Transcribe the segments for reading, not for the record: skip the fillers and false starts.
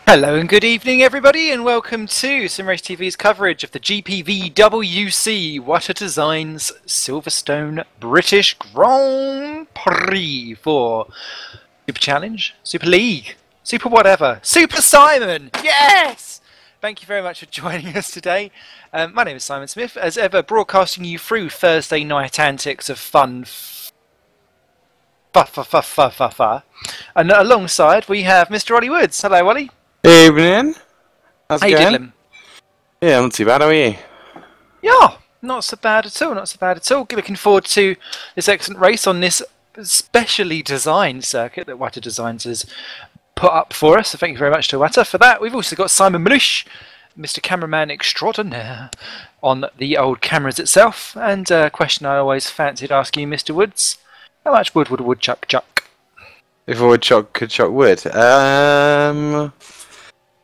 Hello and good evening everybody, and welcome to SimRace TV's coverage of the GPVWC Water Designs Silverstone British Grand Prix for Super Challenge, Super League, Super whatever, Super Simon, yes! Thank you very much for joining us today. My name is Simon Smith, as ever broadcasting you through Thursday night antics of fun. And alongside we have Mr. Ollie Woods. Hello Ollie. Evening. How's How it you going? doing? Yeah, not too bad. How are you? Yeah, not so bad at all, not so bad at all. Looking forward to this excellent race on this specially designed circuit that Water Designs has put up for us. So thank you very much to Water for that. We've also got Simon Mlush, Mr. Cameraman Extraordinaire, on the old cameras itself. And a question I always fancied asking you, Mr. Woods. How much wood would a woodchuck chuck? If a woodchuck could chuck wood?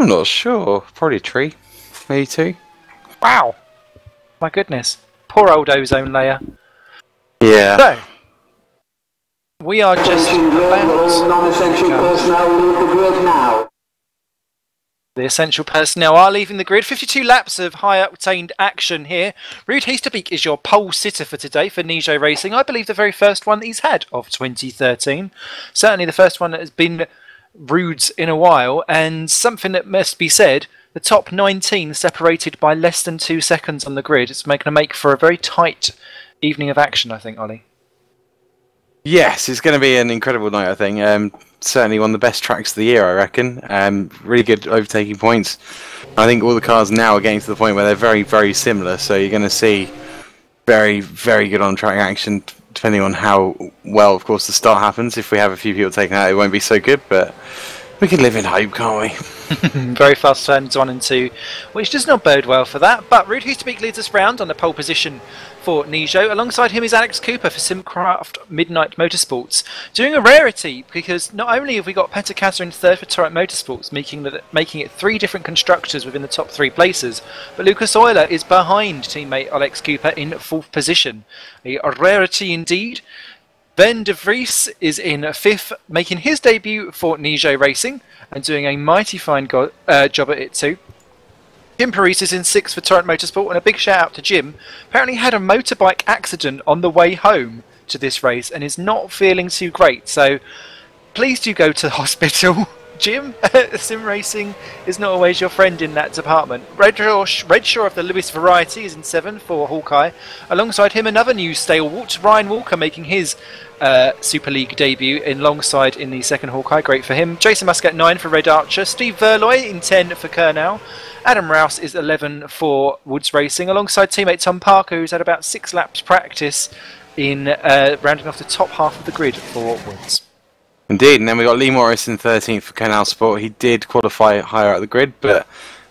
I'm not sure. Probably a tree. Maybe two. Wow. My goodness. Poor old ozone layer. Yeah. So, we are just about... Non-essential personnel leave the grid now. The essential personnel are leaving the grid. 52 laps of high-octaned action here. Ruud Heesterbeek is your pole sitter for today for Nijo Racing. I believe the very first one that he's had of 2013. Certainly the first one that has been Ruud's in a while. And something that must be said, the top 19 separated by less than 2 seconds on the grid. It's going to make for a very tight evening of action, I think, Ollie. Yes, it's going to be an incredible night, I think. Certainly one of the best tracks of the year, I reckon. Really good overtaking points. I think all the cars now are getting to the point where they're very, very similar. So you're going to see very, very good on-track action, depending on how well, of course, the start happens. If we have a few people taken out, it won't be so good, but we can live in hope, can't we? Very fast turns 1 and 2, which does not bode well for that. But Ruud Heesterbeek leads us round on the pole position for Nijo. Alongside him is Alex Cooper for Simcraft Midnight Motorsports, doing a rarity because not only have we got Petter Kassa in third for Torrent Motorsports, making it 3 different constructors within the top 3 places, but Lucas Euler is behind teammate Alex Cooper in 4th position. A rarity indeed. Ben de Vries is in 5th, making his debut for Nijo Racing and doing a mighty fine job at it too. Jim Paris is in 6th for Torrent Motorsport, and a big shout out to Jim. Apparently had a motorbike accident on the way home to this race and is not feeling too great. So please do go to the hospital, Jim. Sim racing is not always your friend in that department. Redshaw of the Lewis variety is in 7th for Hawkeye. Alongside him, another new stalwart, Ryan Walker, making his Super League debut alongside in the 2nd Hawkeye. Great for him. Jason Muscat 9 for Red Archer. Steve Verloy in 10 for Kernau. Adam Rouse is 11 for Woods Racing, alongside teammate Tom Parker, who's had about 6 laps practice in rounding off the top half of the grid for Woods. Indeed, and then we got Lee Morris in 13th for Canal Sport. He did qualify higher up the grid, but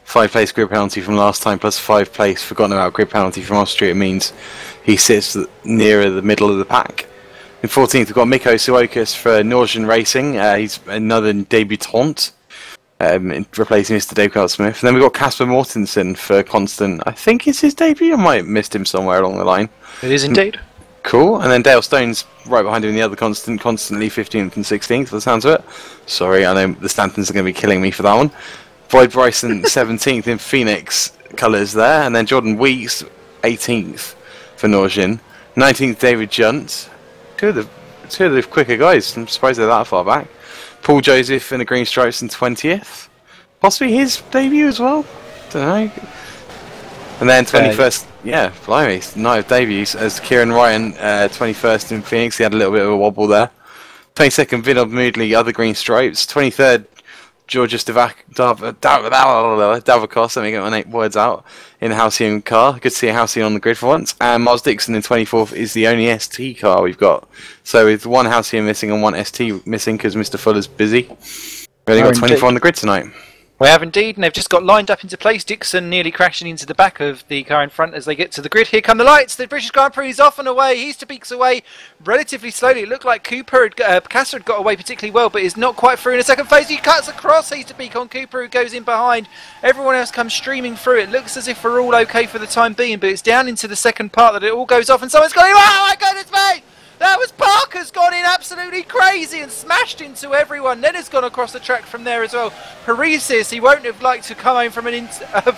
5-place grid penalty from last time plus 5-place forgotten about grid penalty from Austria means he sits nearer the middle of the pack. In 14th, we've got Mikko Suokas for Northampton Racing. He's another debutant, replacing Mr. Dave Carl-Smith. And then we've got Casper Mortensen for Constant. I think it's his debut. I might have missed him somewhere along the line. It is indeed. Cool. And then Dale Stone's right behind him in the other Constant, constantly 15th and 16th, for the sounds of it. Sorry, I know the Stantons are going to be killing me for that one. Boyd Bryson, 17th in Phoenix colours there. And then Jordan Weeks, 18th for Northampton. 19th, David Junt. Two of the quicker guys. I'm surprised they're that far back. Paul Joseph in the green stripes in 20th. Possibly his debut as well. Don't know. And then 21st, yeah, blimey, night of debuts as Kieran Ryan, 21st in Phoenix. He had a little bit of a wobble there. 22nd, Vinod Moodley, other green stripes. 23rd, Georgios Davakos, let me get my words out, in a Halcyon car. Good to see a Halcyon on the grid for once. And Miles Dixon in 24th is the only ST car we've got. So with 1 Halcyon missing and 1 ST missing because Mr. Fuller's busy, we've only got 24 on the grid tonight. We have indeed, and they've just got lined up into place. Dixon nearly crashing into the back of the car in front as they get to the grid. Here come the lights. The British Grand Prix is off and away. Heesterbeek's away relatively slowly. It looked like Kassa had got away particularly well, but is not quite through in a second phase. He cuts across Heesterbeek on Cooper, who goes in behind. Everyone else comes streaming through. It looks as if we're all okay for the time being, but it's down into the second part that it all goes off, and someone's going, oh my goodness me! That was Parker's gone in absolutely crazy and smashed into everyone. Then has gone across the track from there as well. Parisius, he won't have liked to come home from an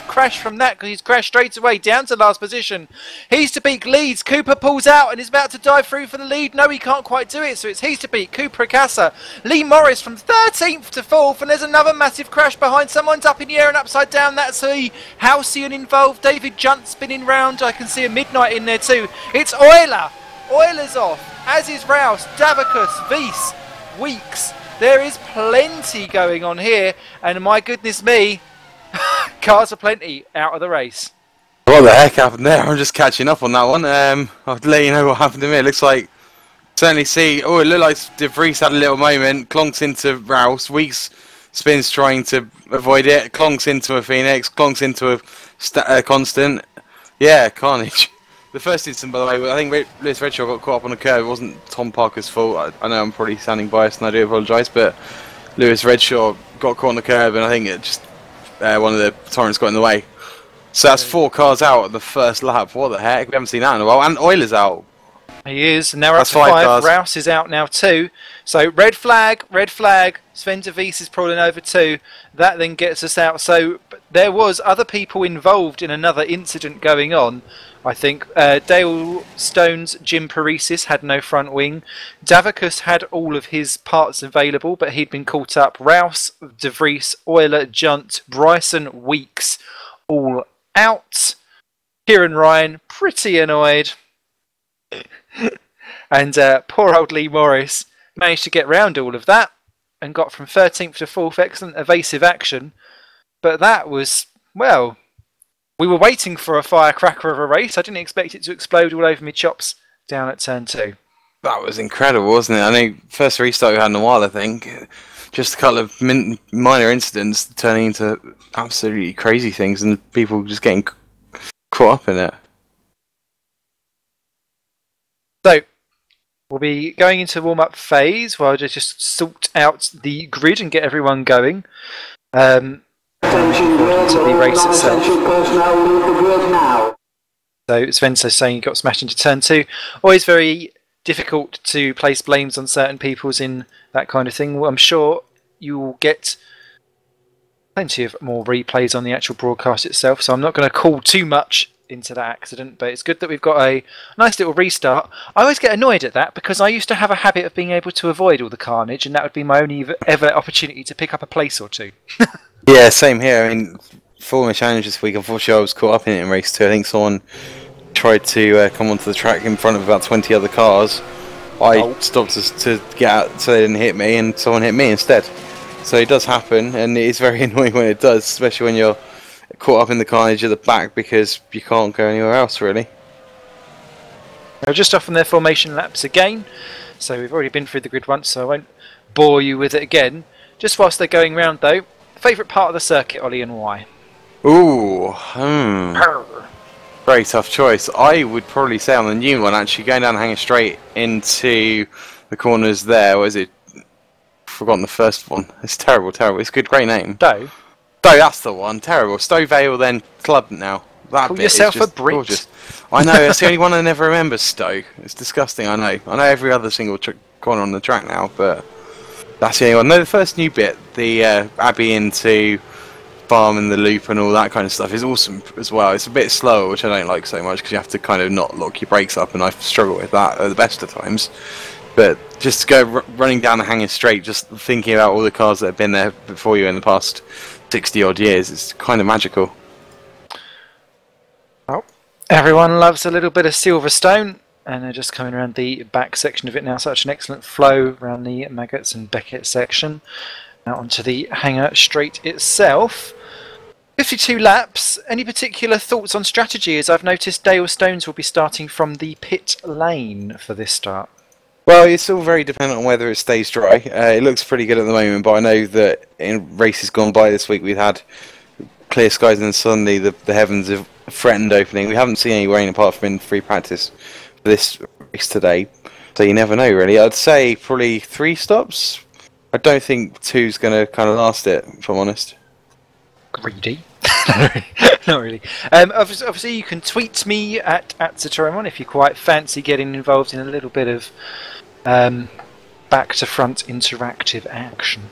crash from that because he's crashed straight away down to last position. He's to beat leads. Cooper pulls out and is about to dive through for the lead. No, he can't quite do it. So it's he's to beat Cooper Acasa. Lee Morris from 13th to 4th. And there's another massive crash behind. Someone's up in the air and upside down. That's a Halcyon involved. David Junt spinning round. I can see a Midnight in there too. It's Euler. Euler's off. As is Rouse, Davicus, Weiss, Weeks. There is plenty going on here, and my goodness me, cars are plenty out of the race. What the heck happened there? I'm just catching up on that one. I'll let you know what happened to me. It looks like, certainly see, oh, it looked like De Vries had a little moment, clonks into Rouse, Weeks spins trying to avoid it, clonks into a Phoenix, clonks into a Constant. Yeah, carnage. The first incident, by the way, I think Lewis Redshaw got caught up on a curve. It wasn't Tom Parker's fault. I know I'm probably sounding biased and I do apologise, but Lewis Redshaw got caught on the curve and I think it just one of the Torrents got in the way. So that's 4 cars out at the first lap. What the heck? We haven't seen that in a while. And Euler's out. He is. And now we're up to 5. Rouse is out now too. So red flag. Sven de Vries is crawling over too. That then gets us out. So there was other people involved in another incident going on. I think Dale Stone's Jim Parisius had no front wing. Davicus had all of his parts available, but he'd been caught up. Rouse, De Vries, Euler, Junt, Bryson, Weeks, all out. Kieran Ryan, pretty annoyed. And poor old Lee Morris managed to get round all of that and got from 13th to 4th. Excellent evasive action. But that was, well, we were waiting for a firecracker of a race. I didn't expect it to explode all over me chops down at turn 2. That was incredible, wasn't it? I know first restart we had in a while, I think. Just a couple of minor incidents turning into absolutely crazy things and people just getting caught up in it. So, we'll be going into the warm-up phase while I just sort out the grid and get everyone going. To the race itself. So Sven's saying he got smashed into turn 2. Always very difficult to place blames on certain peoples in that kind of thing. Well, I'm sure you will get plenty of more replays on the actual broadcast itself, so I'm not going to call too much into that accident, but it's good that we've got a nice little restart. I always get annoyed at that because I used to have a habit of being able to avoid all the carnage, and that would be my only ever opportunity to pick up a place or two. Yeah, same here. I mean, for my challenge this week, unfortunately I was caught up in it in race 2. I think someone tried to come onto the track in front of about 20 other cars. I stopped to get out so they didn't hit me, and someone hit me instead. So it does happen, and it is very annoying when it does, especially when you're caught up in the carnage at the back because you can't go anywhere else, really. Now just off on their formation laps again. So we've already been through the grid once, so I won't bore you with it again. Just whilst they're going round, though, favourite part of the circuit, Ollie, and why? Ooh, very tough choice. I would probably say on the new one, actually, going down Hanger Straight into the corners there. What is it? Forgotten the first one. It's terrible. It's a good, great name. Stowe, that's the one. Terrible. Stowe Vale, then Club now. That call bit yourself is just a Brit. Gorgeous. I know. It's the only one I never remember. Stowe. It's disgusting. I know every other single corner on the track now, but that's the only one. No, the first new bit, the Abbey into Farm and the loop and all that kind of stuff is awesome as well. It's a bit slower, which I don't like so much because you have to kind of not lock your brakes up, and I struggle with that at the best of times. But just to go running down the Hanger Straight, just thinking about all the cars that have been there before you in the past 60 odd years, it's kind of magical. Well, everyone loves a little bit of Silverstone, and they're just coming around the back section of it now. Such an excellent flow around the Maggots and Beckett section. Now onto the Hanger Straight itself. 52 laps. Any particular thoughts on strategy? As I've noticed, Dale Stones will be starting from the pit lane for this start. Well, it's all very dependent on whether it stays dry. It looks pretty good at the moment, but I know that in races gone by this week we've had clear skies, and suddenly the heavens have threatened opening. We haven't seen any rain apart from in free practice for this race today, so you never know really. I'd say probably 3 stops. I don't think 2's going to kind of last it, if I'm honest. Greedy. Not really. Obviously, you can tweet me at Satoromon if you quite fancy getting involved in a little bit of back to front interactive action.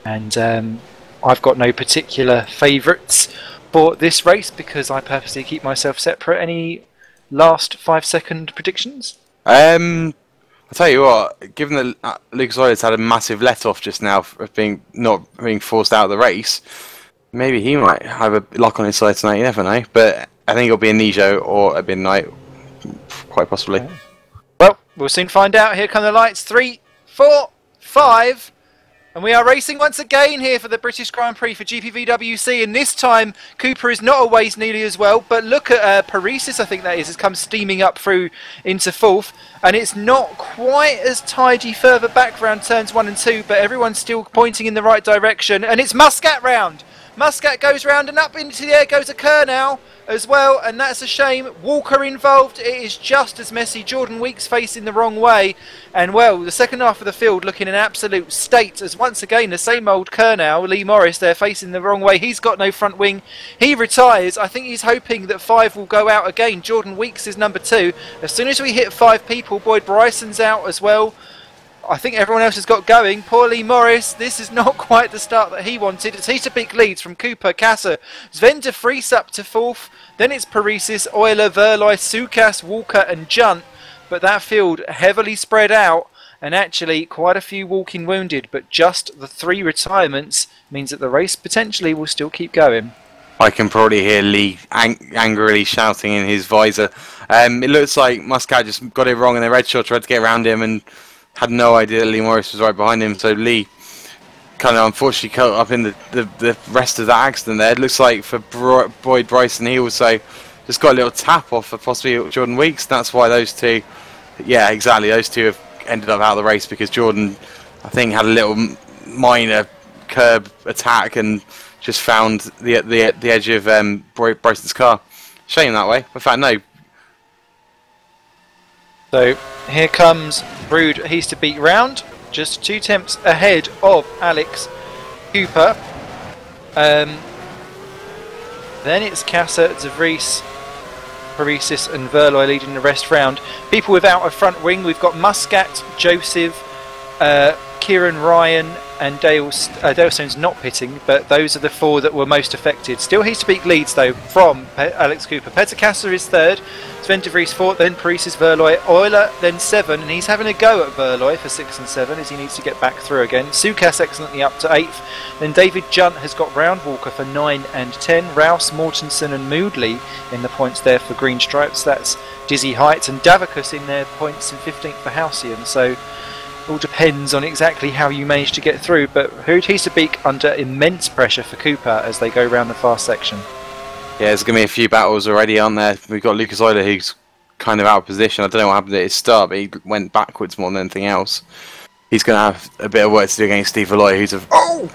And I've got no particular favourites for this race because I purposely keep myself separate. Any last 5-second predictions? I'll tell you what, given that Lucas Oil's had a massive let-off just now of not being forced out of the race, maybe he might have a luck on his side tonight, you never know. But I think it'll be a Nijo or a Midnight, quite possibly. Well, we'll soon find out. Here come the lights. 3, 4, 5... And we are racing once again here for the British Grand Prix for GPVWC, and this time Cooper is not always nearly as well, but look at Paresis, I think that is, has come steaming up through into 4th, and it's not quite as tidy further back around turns 1 and 2, but everyone's still pointing in the right direction, and it's Muscat round! Muscat goes round and up into the air goes a Kerr now as well, and that's a shame. Walker involved, it is just as messy. Jordan Weeks facing the wrong way, and well, the second half of the field looking in absolute state as once again the same old Kerr now, Lee Morris there facing the wrong way. He's got no front wing, he retires. I think he's hoping that 5 will go out again. Jordan Weeks is number 2. As soon as we hit 5 people, Boyd Bryson's out as well. I think everyone else has got going. Poor Lee Morris, this is not quite the start that he wanted. It's Heaterbeek leads from Cooper, Kasser, Sven de Vries up to 4th. Then it's Paresis, Euler, Verloy, Sukas, Walker and Junt. But that field heavily spread out and actually quite a few walking wounded. But just the 3 retirements means that the race potentially will still keep going. I can probably hear Lee angrily shouting in his visor. It looks like Muscat just got it wrong and the red shot tried to get around him and had no idea that Lee Morris was right behind him, so Lee kind of unfortunately caught up in the rest of that accident there. It looks like for Boyd Bryson, he also just got a little tap off for possibly Jordan Weeks. That's why those two, yeah, exactly, those two have ended up out of the race because Jordan, I think, had a little minor curb attack and just found the edge of Bryson's car. Shame that way. In fact, no. So here comes Brood Heasterbeek round, just 2 temps ahead of Alex Cooper. Then it's Kasser, de Vries, Paresis and Verloy leading the rest round. People without a front wing, we've got Muscat, Joseph, Kieran Ryan and Dale Stone's not pitting, but those are the 4 that were most affected. Still Heasterbeek leads though from Alex Cooper. Peter Kasser is 3rd, Sven de Vries 4th, then Paresis, Verloy, Euler then 7, and he's having a go at Verloy for 6 and 7 as he needs to get back through again. Sukas excellently up to 8th, then David Junt has got round Walker for 9 and 10, Rouse, Mortensen and Moodley in the points there for Green Stripes, that's Dizzy Heights, and Davicus in their points in 15th for Halcyon, so all depends on exactly how you manage to get through, but Heasterbeek under immense pressure for Cooper as they go around the fast section. Yeah, there's going to be a few battles already, aren't there? We've got Lucas Euler who's kind of out of position. I don't know what happened at his start, but he went backwards more than anything else. He's going to have a bit of work to do against Steve Verloy, who's a... Oh!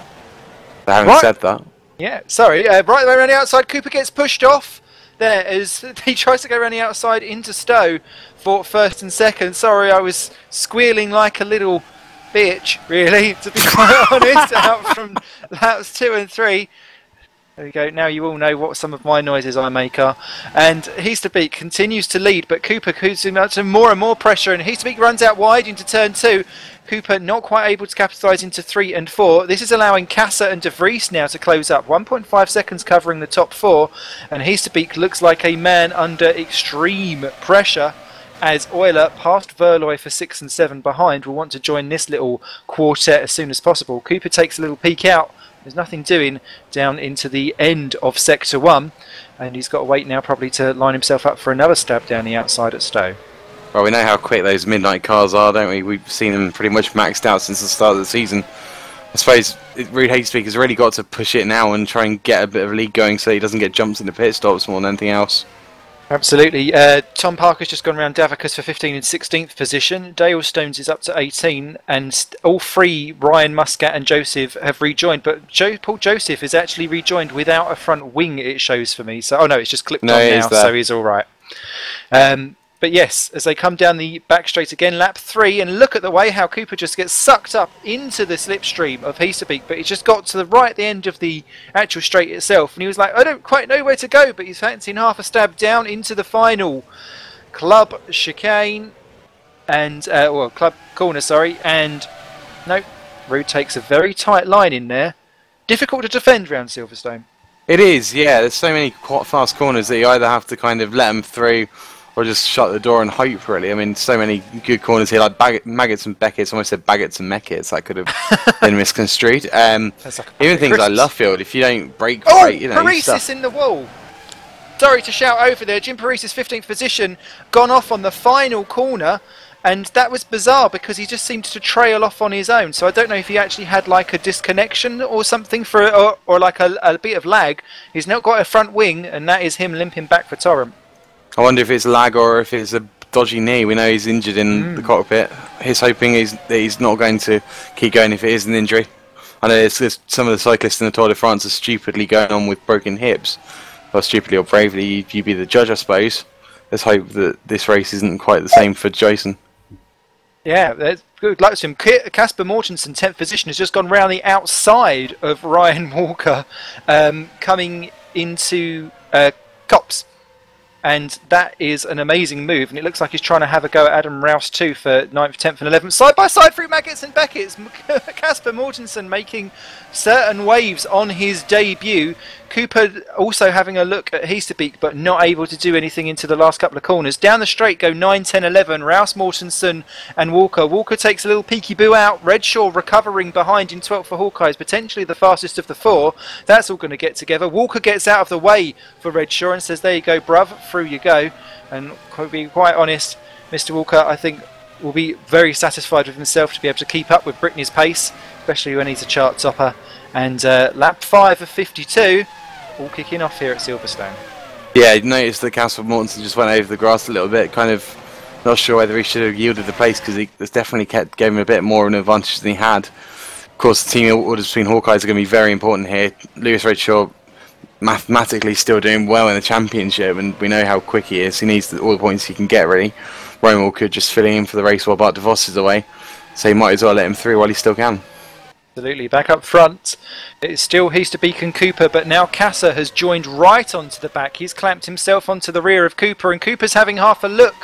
I haven't said that. Yeah, sorry. Right way around the outside, Cooper gets pushed off there as he tries to go around the outside into Stowe for 1st and 2nd. Sorry, I was squealing like a little bitch, really, to be quite honest, out from laps 2 and 3. There we go, now you all know what some of my noises I make are. And Heasterbeek continues to lead, but Cooper goes into more and more pressure, and Heasterbeek runs out wide into turn 2. Cooper not quite able to capitalise into 3 and 4. This is allowing Kasser and de Vries now to close up. 1.5 seconds covering the top 4, and Heasterbeek looks like a man under extreme pressure as Euler, past Verloy for 6 and 7 behind, will want to join this little quartet as soon as possible. Cooper takes a little peek out. There's nothing doing down into the end of Sector 1, and he's got to wait now probably to line himself up for another stab down the outside at Stowe. Well, we know how quick those midnight cars are, don't we? We've seen them pretty much maxed out since the start of the season. I suppose Rude Heasterbeek has really got to push it now and try and get a bit of a lead going so he doesn't get jumped in the pit stops more than anything else. Absolutely. Tom Parker's just gone around Davicus for 15 and 16th position. Dale Stones is up to 18, and all 3, Ryan, Muscat and Joseph, have rejoined, but Paul Joseph is actually rejoined without a front wing, it shows for me. So, oh no, it's just clipped on now, so he's alright. But yes, as they come down the back straight again, lap 3, and look at the way how Cooper just gets sucked up into the slipstream of Heasterbeek, but he's just got to the right at the end of the actual straight itself, and he was like, I don't quite know where to go, but he's fancying half a stab down into the final club chicane, and, club corner, sorry, and no, Rude takes a very tight line in there. Difficult to defend round Silverstone. It is, yeah, there's so many quite fast corners that you either have to kind of let them through, or just shut the door and hope, really. I mean, so many good corners here, like Maggots and Beckett's. I almost said Baggots and Meckets. That could have been misconstrued. Like even things like Luffield, if you don't brake right, you know, Paresis in the wall. Sorry to shout over there. Jim Paresis, 15th position, gone off on the final corner. And that was bizarre because he just seemed to trail off on his own. So I don't know if he actually had like a disconnection or something or like a bit of lag. He's now got a front wing, and that is him limping back for Torrent. I wonder if it's lag or if it's a dodgy knee. We know he's injured in the cockpit. He's hoping that he's not going to keep going if it is an injury. I know there's some of the cyclists in the Tour de France are stupidly going on with broken hips. Well, stupidly or bravely, you be the judge, I suppose. Let's hope that this race isn't quite the same for Jason. Yeah, good luck to him. Casper Mortensen, 10th position, has just gone round the outside of Ryan Walker, coming into Cops. And that is an amazing move, and it looks like he's trying to have a go at Adam Rouse too for 9th, 10th and 11th. Side by side through Maggots and Beckett's. Casper Mortensen making certain waves on his debut. Cooper also having a look at Heasterbeek, but not able to do anything into the last couple of corners. Down the straight go 9, 10, 11. Rouse, Mortensen and Walker. Walker takes a little peeky-boo out. Redshaw recovering behind in 12th for Hawkeyes, potentially the fastest of the 4. That's all going to get together. Walker gets out of the way for Redshaw and says, there you go, bruv, through you go. And to be quite honest, Mr. Walker, I think, will be very satisfied with himself to be able to keep up with Brittany's pace, especially when he's a chart topper. And lap 5 of 52, all kicking off here at Silverstone. Yeah, you noticed that Casper Mortensen just went over the grass a little bit, kind of not sure whether he should have yielded the place because he definitely gave him a bit more of an advantage than he had. Of course, the team orders between Hawkeyes are going to be very important here. Lewis Redshaw mathematically still doing well in the championship, and we know how quick he is. He needs all the points he can get, really. Ryan Walker just filling in for the race while Bart de Vos is away, so you might as well let him through while he still can. Absolutely. Back up front, it's still Heasterbeek and Cooper, but now Kasser has joined right onto the back. He's clamped himself onto the rear of Cooper, and Cooper's having half a look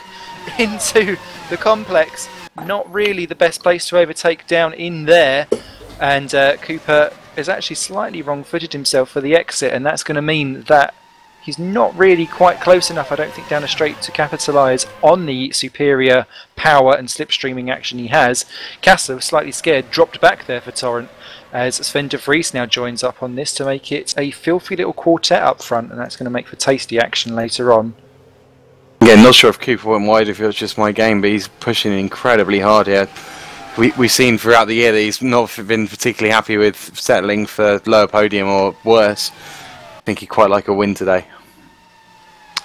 into the complex. Not really the best place to overtake down in there, and Cooper has actually slightly wrong-footed himself for the exit, and that's going to mean that he's not really quite close enough, I don't think, down a straight to capitalise on the superior power and slipstreaming action he has. Kasser, slightly scared, dropped back there for Torrent, as Sven de Vries now joins up on this to make it a filthy little quartet up front, and that's going to make for tasty action later on. Yeah, not sure if Cooper went wide, if it was just my game, but he's pushing incredibly hard here. We've seen throughout the year that he's not been particularly happy with settling for lower podium or worse. I think he'd quite like a win today.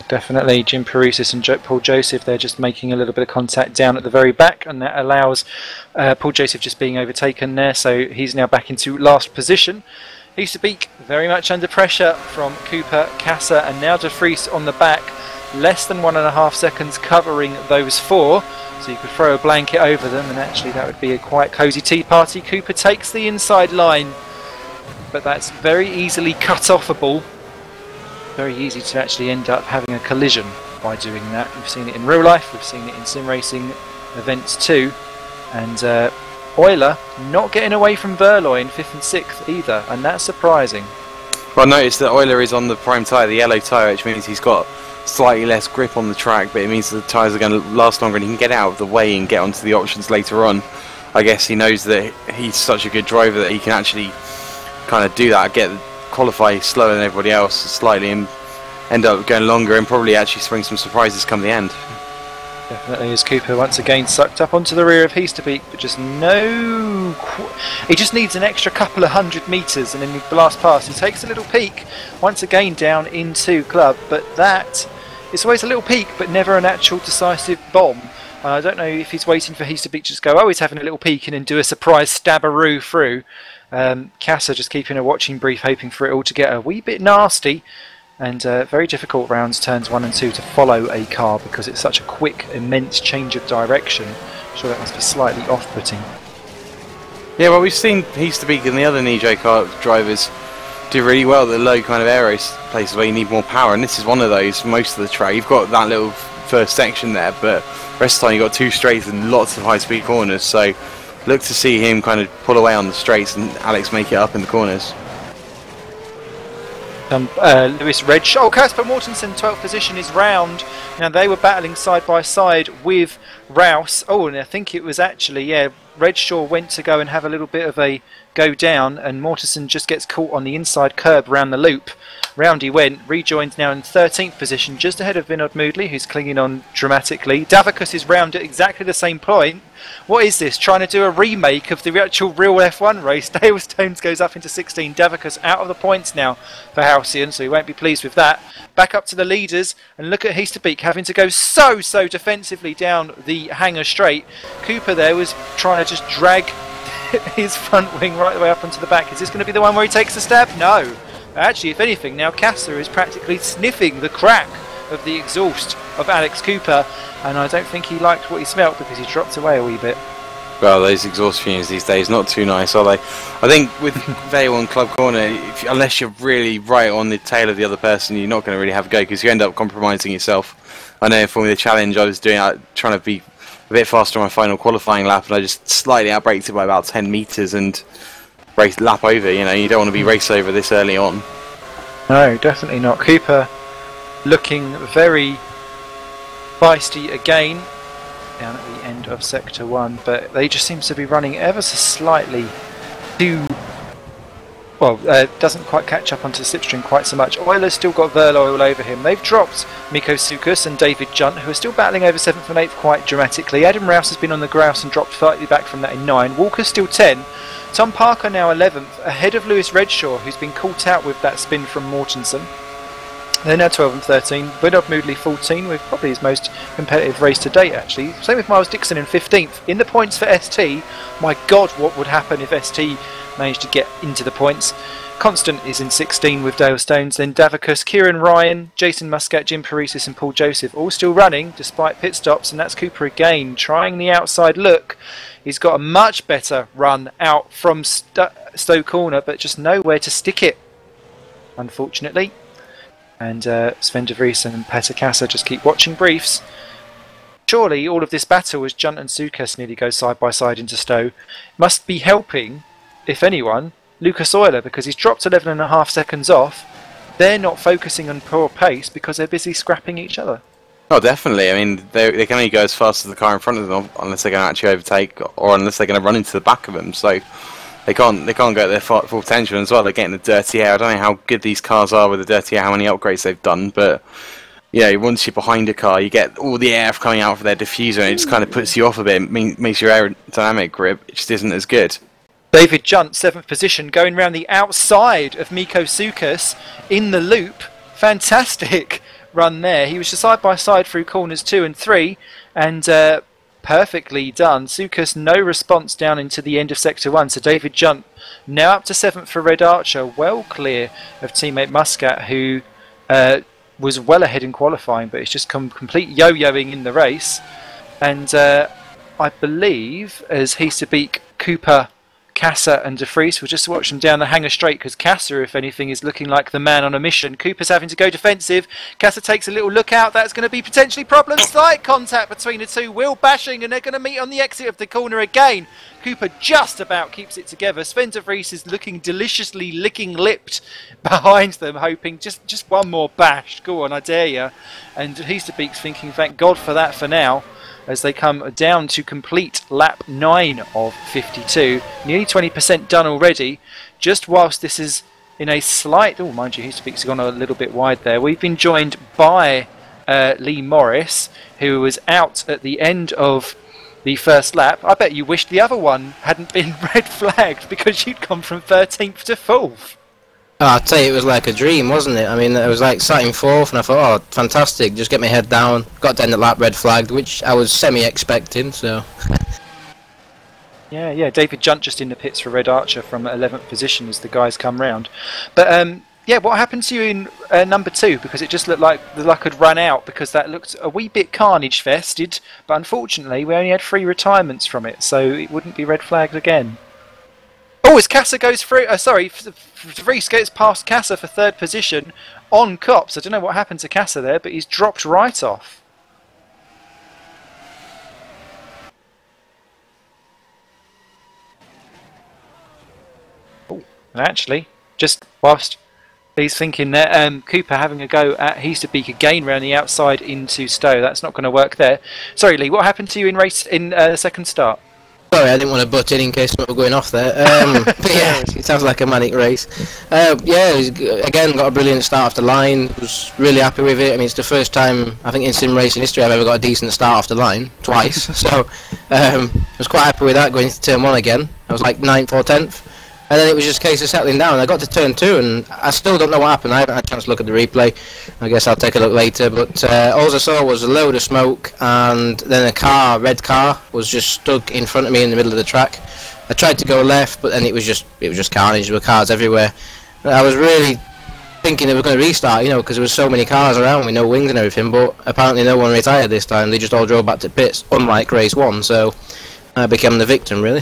Definitely. Jim Paresis and Paul Joseph, they're just making a little bit of contact down at the very back, and that allows Paul Joseph just being overtaken there, so he's now back into last position. Heasterbeek very much under pressure from Cooper, Kasser, and now de Vries on the back. Less than 1.5 seconds covering those 4, so you could throw a blanket over them, and actually that would be a quite cosy tea party. Cooper takes the inside line, but that's very easily cut-offable. Very easy to actually end up having a collision by doing that. We've seen it in real life, we've seen it in sim racing events too, and Euler not getting away from Verloy in 5th and 6th either, and that's surprising. Well, notice that Euler is on the prime tyre, the yellow tyre, which means he's got slightly less grip on the track, but it means the tyres are going to last longer and he can get out of the way and get onto the options later on. I guess he knows that he's such a good driver that he can actually kind of do that, qualify slower than everybody else slightly and end up going longer and probably actually spring some surprises come the end. Definitely, as Cooper once again sucked up onto the rear of Heasterbeek, but just he just needs an extra couple of 100 metres and then he blasts past. He takes a little peek once again down into club, but it's always a little peek but never an actual decisive bomb. I don't know if he's waiting for Heasterbeek to just go, oh, he's having a little peek and then do a surprise stabbaroo through. Kasser just keeping a watching brief, hoping for it all to get a wee bit nasty. And very difficult rounds, turns 1 and 2, to follow a car because it's such a quick, immense change of direction. I'm sure that must be slightly off-putting. Yeah, well, we've seen Easterbeek and the other Nijo car drivers do really well at the low kind of aero places where you need more power, and this is one of those for most of the track. You've got that little first section there, but the rest of the time you've got 2 straights and lots of high-speed corners, so look to see him kind of pull away on the straights and Alex make it up in the corners. Lewis Redshaw. Oh, Casper Mortensen, 12th position, is round. Now, they were battling side by side with Rouse. Oh, and I think it was actually, yeah, Redshaw went to go and have a little bit of a go down, and Mortensen just gets caught on the inside curb around the loop. Round he went, rejoined now in 13th position, just ahead of Vinod Moodley, who's clinging on dramatically. Davicus is round at exactly the same point. What is this? Trying to do a remake of the actual real F1 race. Dale Stones goes up into 16. Davicus out of the points now for Halcyon, so he won't be pleased with that. Back up to the leaders, and look at Easterbeek having to go so defensively down the hangar straight. Cooper there was trying to just drag his front wing right the way up onto the back. Is this going to be the one where he takes a stab? No. Actually, if anything, now Kasser is practically sniffing the crack of the exhaust of Alex Cooper, and I don't think he liked what he smelt because he dropped away a wee bit. Well, those exhaust fumes these days, not too nice, are they? I think with Vale on Club Corner, unless you're really right on the tail of the other person, you're not going to really have a go because you end up compromising yourself. I know for the challenge I was doing, trying to be a bit faster on my final qualifying lap, and I just slightly outbraked it by about 10 metres and lap over. You know, you don't want to be race over this early on. No, definitely not. Cooper looking very feisty again down at the end of Sector 1, but they just seems to be running ever so slightly too... Well, doesn't quite catch up onto the slipstream quite so much. Euler's still got Verloy all over him. They've dropped Miko Sukas and David Junt, who are still battling over 7th and 8th quite dramatically. Adam Rouse has been on the grouse and dropped slightly back from that in 9. Walker's still 10. Tom Parker now 11th, ahead of Lewis Redshaw, who's been caught out with that spin from Mortensen. They're now 12 and 13. Vinod Moodley 14, with probably his most competitive race to date, actually. Same with Miles Dixon in 15th. In the points for ST, my God, what would happen if ST managed to get into the points? Constant is in 16 with Dale Stones, then Davicus, Kieran Ryan, Jason Muscat, Jim Paresis and Paul Joseph all still running despite pit stops, and that's Cooper again trying the outside look. He's got a much better run out from Stowe Corner, but just nowhere to stick it, unfortunately. And Sven de Vries and Petter Kasser just keep watching briefs. Surely all of this battle as Junt and Sukas nearly go side by side into Stowe must be helping, if anyone, Lucas Euler, because he's dropped 11.5 seconds off. They're not focusing on poor pace because they're busy scrapping each other. Oh, definitely. I mean, they can only go as fast as the car in front of them unless they're going to actually overtake, or unless they're going to run into the back of them. So they can't go at their full potential as well. They're getting the dirty air. I don't know how good these cars are with the dirty air, how many upgrades they've done, but yeah, once you're behind a car, you get all the air coming out of their diffuser, and it just kind of puts you off a bit. Makes your aerodynamic grip just isn't as good. David Junt, 7th position, going round the outside of Miko Sukas in the loop. Fantastic run there. He was just side by side through corners 2 and 3, and perfectly done. Sukas no response down into the end of Sector 1, so David Junt now up to 7th for Red Archer, well clear of teammate Muscat, who was well ahead in qualifying, but it's just come complete yo-yoing in the race. And I believe as Easterbeek, Cooper, Kasser and de Vries, we'll just watch them down the hangar straight, because Kasser, if anything, is looking like the man on a mission. Cooper's having to go defensive. Kasser takes a little look out. That's going to be potentially problems. Slight contact between the two. Wheel bashing, and they're going to meet on the exit of the corner again. Cooper just about keeps it together. Sven de Vries is looking deliciously licking-lipped behind them, hoping just one more bash. Go on, I dare you. And Easterbeek's thinking, thank God for that for now, as they come down to complete lap 9 of 52. Nearly 20% done already, just whilst this is in a slight... Oh, mind you, Easterbeek's gone a little bit wide there. We've been joined by Lee Morris, who was out at the end of the first lap. I bet you wished the other one hadn't been red flagged, because you'd gone from 13th to 4th. Oh, I'd say it was like a dream, wasn't it? I mean, I was like sat in 4th and I thought, oh, fantastic, just get my head down. Got to end the lap red flagged, which I was semi-expecting, so... Yeah, David Junt just in the pits for Red Archer from 11th position as the guys come round. But yeah, what happened to you in number 2? Because it just looked like the luck had run out, because that looked a wee bit carnage fested, but unfortunately we only had 3 retirements from it, so it wouldn't be red flagged again. Oh, as Casa goes through, sorry, Vries gets past Casa for 3rd position on Cops. I don't know what happened to Casa there, but he's dropped right off. Oh, and actually, just whilst he's thinking there, Cooper having a go at Heasterbeek again round the outside into Stowe. That's not going to work there. Sorry, Lee, what happened to you in race in the second start? Sorry, I didn't want to butt in case we were going off there. But yeah, it sounds like a manic race. Yeah, again, got a brilliant start off the line. Was really happy with it. I mean, it's the first time, I think, in sim racing history I've ever got a decent start off the line, twice. So, I was quite happy with that, going into turn 1 again. I was like 9th or 10th. And then it was just a case of settling down. I got to turn 2 and I still don't know what happened. I haven't had a chance to look at the replay. I guess I'll take a look later. But all I saw was a load of smoke, and then a red car, was just stuck in front of me in the middle of the track. I tried to go left, but then it was just carnage. There were cars everywhere. I was really thinking they were going to restart, you know, because there were so many cars around with no wings and everything. But apparently no one retired this time. They just all drove back to pits, unlike race 1. So I became the victim, really.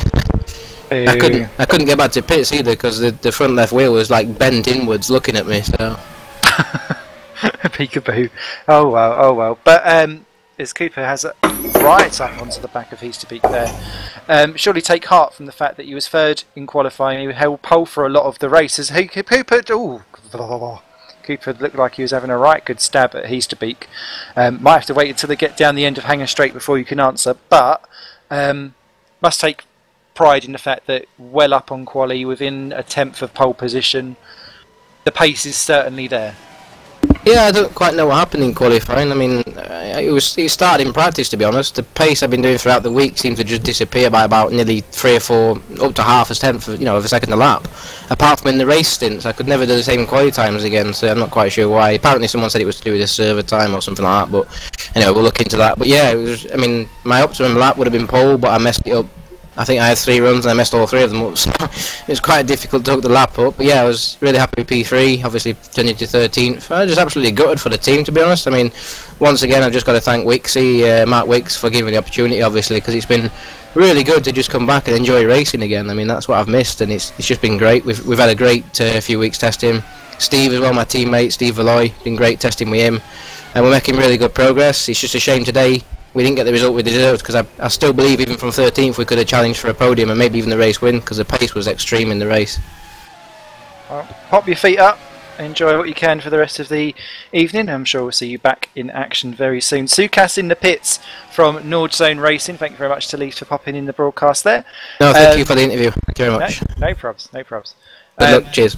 I couldn't get back to pits either, because the front left wheel was like bent inwards looking at me, so peekaboo. Oh well. But as Cooper has right up onto the back of Heasterbeek there, surely take heart from the fact that he was 3rd in qualifying. He held pole for a lot of the races. Cooper looked like he was having a right good stab at Heasterbeek. Might have to wait until they get down the end of Hanger Straight before you can answer, but must take pride in the fact that well up on quali, within a 10th of pole position, the pace is certainly there. Yeah, I don't quite know what happened in qualifying. I mean, it started in practice, to be honest. The pace I've been doing throughout the week seemed to just disappear by about nearly 3 or 4, up to half a tenth, of a second a lap. Apart from in the race stints, I could never do the same quali times again, so I'm not quite sure why. Apparently someone said it was to do with the server time or something like that, but anyway, we'll look into that. But yeah, I mean, my optimum lap would have been pole, but I messed it up. I think I had 3 runs and I messed all 3 of them up, so it was quite difficult to hook the lap up. But yeah, I was really happy with P3, obviously turning to 13th. I was just absolutely gutted for the team, to be honest. I mean, once again, I've just got to thank Wixie, Mark Wicks, for giving me the opportunity, obviously, because it's been really good to just come back and enjoy racing again. I mean, that's what I've missed, and it's just been great. We've had a great few weeks testing. Steve as well, my teammate, Steve Ollie, been great testing with him, and we're making really good progress. It's just a shame today we didn't get the result we deserved, because I still believe even from 13th we could have challenged for a podium and maybe even the race win, because the pace was extreme in the race. Well, pop your feet up, enjoy what you can for the rest of the evening. I'm sure we'll see you back in action very soon. Sukas in the pits from Nord Zone Racing. Thank you very much to Leaf for popping in the broadcast there. No, thank you for the interview. Thank you very much. No probs, no probs. Good luck, cheers.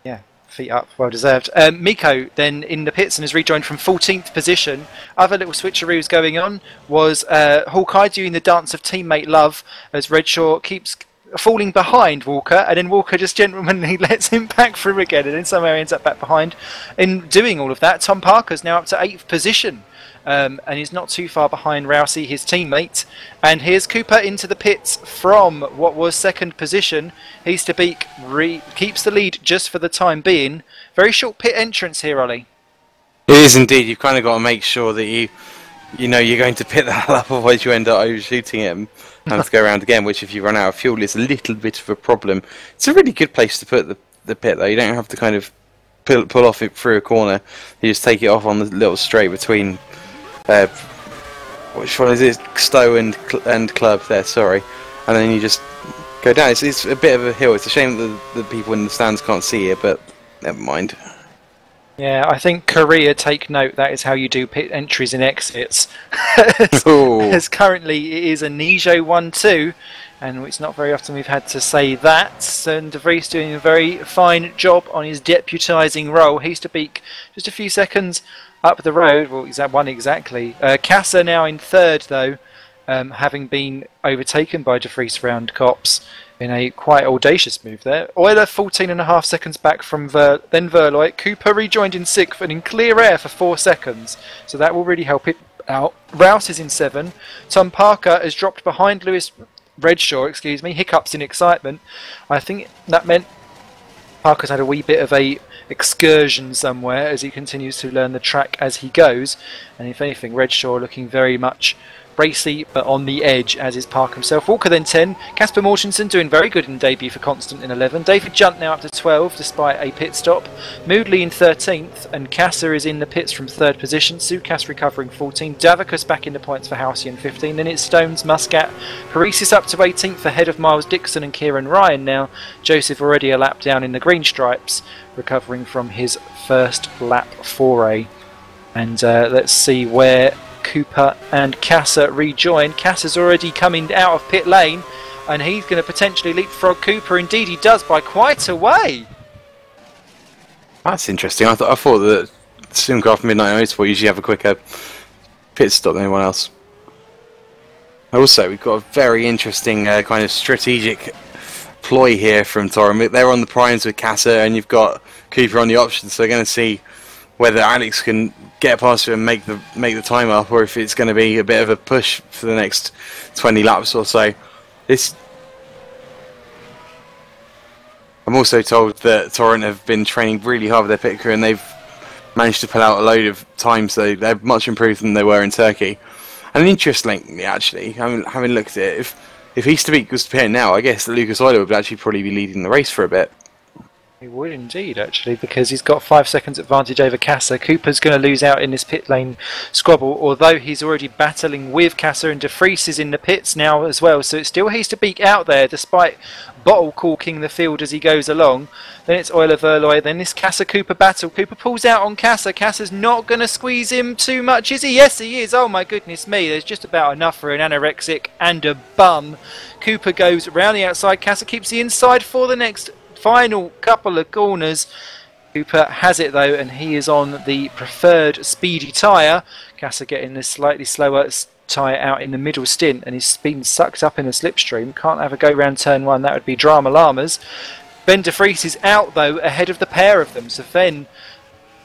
Yeah, feet up, well deserved. Miko then in the pits and has rejoined from 14th position. Other little switcheroos going on was Hawkeye doing the dance of teammate love as Redshaw keeps falling behind Walker, and then Walker just gentlemanly lets him back through again, and then somehow ends up back behind. In doing all of that, Tom Parker's now up to 8th position. And he's not too far behind Rousey, his teammate. And here's Cooper into the pits from what was 2nd position. Heasterbeek keeps the lead just for the time being. Very short pit entrance here, Ollie. It is indeed. You've kind of got to make sure that you know you're going to pit that up, otherwise you end up overshooting him and have to go around again, which if you run out of fuel is a little bit of a problem. It's a really good place to put the pit though. You don't have to kind of pull off it through a corner. You just take it off on the little straight between which one is it? Stowe and Club there, sorry. And then you just go down. It's a bit of a hill. It's a shame that the people in the stands can't see it, but never mind. Yeah, I think Korea, take note, that is how you do pit entries and exits. As currently it is a Nijo 1-2, and it's not very often we've had to say that. And De Vries doing a very fine job on his deputising role. Heasterbeek just a few seconds up the road, well, one exactly. Casa now in 3rd though, having been overtaken by De Vries round Cops in a quite audacious move there. Euler 14.5 seconds back from then Verloy. Cooper rejoined in 6th and in clear air for 4 seconds, so that will really help it out. Rouse is in 7. Tom Parker has dropped behind Lewis Redshaw, hiccups in excitement. I think that meant Parker's had a wee bit of a excursion somewhere as he continues to learn the track as he goes, and if anything, Redshaw looking very much racy but on the edge, as is Parker himself. Walker then 10, Casper Mortensen doing very good in debut for Constant in 11, David Junt now up to 12 despite a pit stop, Moodley in 13th, and Kasser is in the pits from 3rd position, Sukas recovering 14, Davicus back in the points for Halcyon 15, then it's Stones, Muscat, Paresis up to 18th ahead of Miles Dixon and Kieran Ryan now, Joseph already a lap down in the green stripes, recovering from his first lap foray. And let's see where Cooper and Kasser rejoin. Kasser's already coming out of pit lane and he's going to potentially leapfrog Cooper. Indeed he does, by quite a way. That's interesting. I thought that Simcraft Midnight Motorsport usually have a quicker pit stop than anyone else. Also, we've got a very interesting kind of strategic ploy here from Torum. They're on the primes with Kasser and you've got Cooper on the option, so they're going to see whether Alex can get past you and make the time up, or if it's going to be a bit of a push for the next 20 laps or so. I'm also told that Torrent have been training really hard with their pit crew and they've managed to pull out a load of times, so they're much improved than they were in Turkey. And interestingly, actually, having looked at it, if Easterbeek was to pit now, I guess that Lucas Euler would actually probably be leading the race for a bit. He would indeed, actually, because he's got 5 seconds advantage over Kasser. Cooper's going to lose out in this pit lane squabble, although he's already battling with Kasser, and De Vries is in the pits now as well. So it's still Easterbeek out there, despite bottle corking the field as he goes along. Then it's Euler Verloy, then this Kasser-Cooper battle. Cooper pulls out on Kasser. Kasser's not going to squeeze him too much, is he? Yes, he is. Oh my goodness me, there's just about enough for an anorexic and a bum. Cooper goes round the outside. Kasser keeps the inside for the next final couple of corners. Cooper has it though, and he is on the preferred speedy tyre. Kasser getting this slightly slower tyre out in the middle stint, and he's been sucked up in a slipstream. Can't have a go round turn 1, that would be drama llamas. Ben De Vries is out though, ahead of the pair of them, so Fen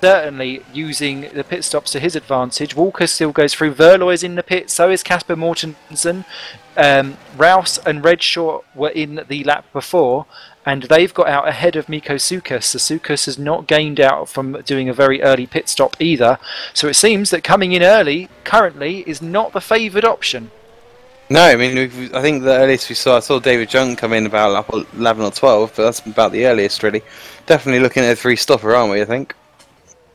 certainly using the pit stops to his advantage. Walker still goes through. Verloy's in the pit, so is Casper Mortensen. Rouse and Redshaw were in the lap before, and they've got out ahead of Mikko Sukas. So Sukas has not gained out from doing a very early pit stop either. So it seems that coming in early currently is not the favoured option. No, I mean, I think the earliest I saw David Jung come in about 11 or 12, but that's about the earliest really. Definitely looking at a 3-stopper, aren't we, I think?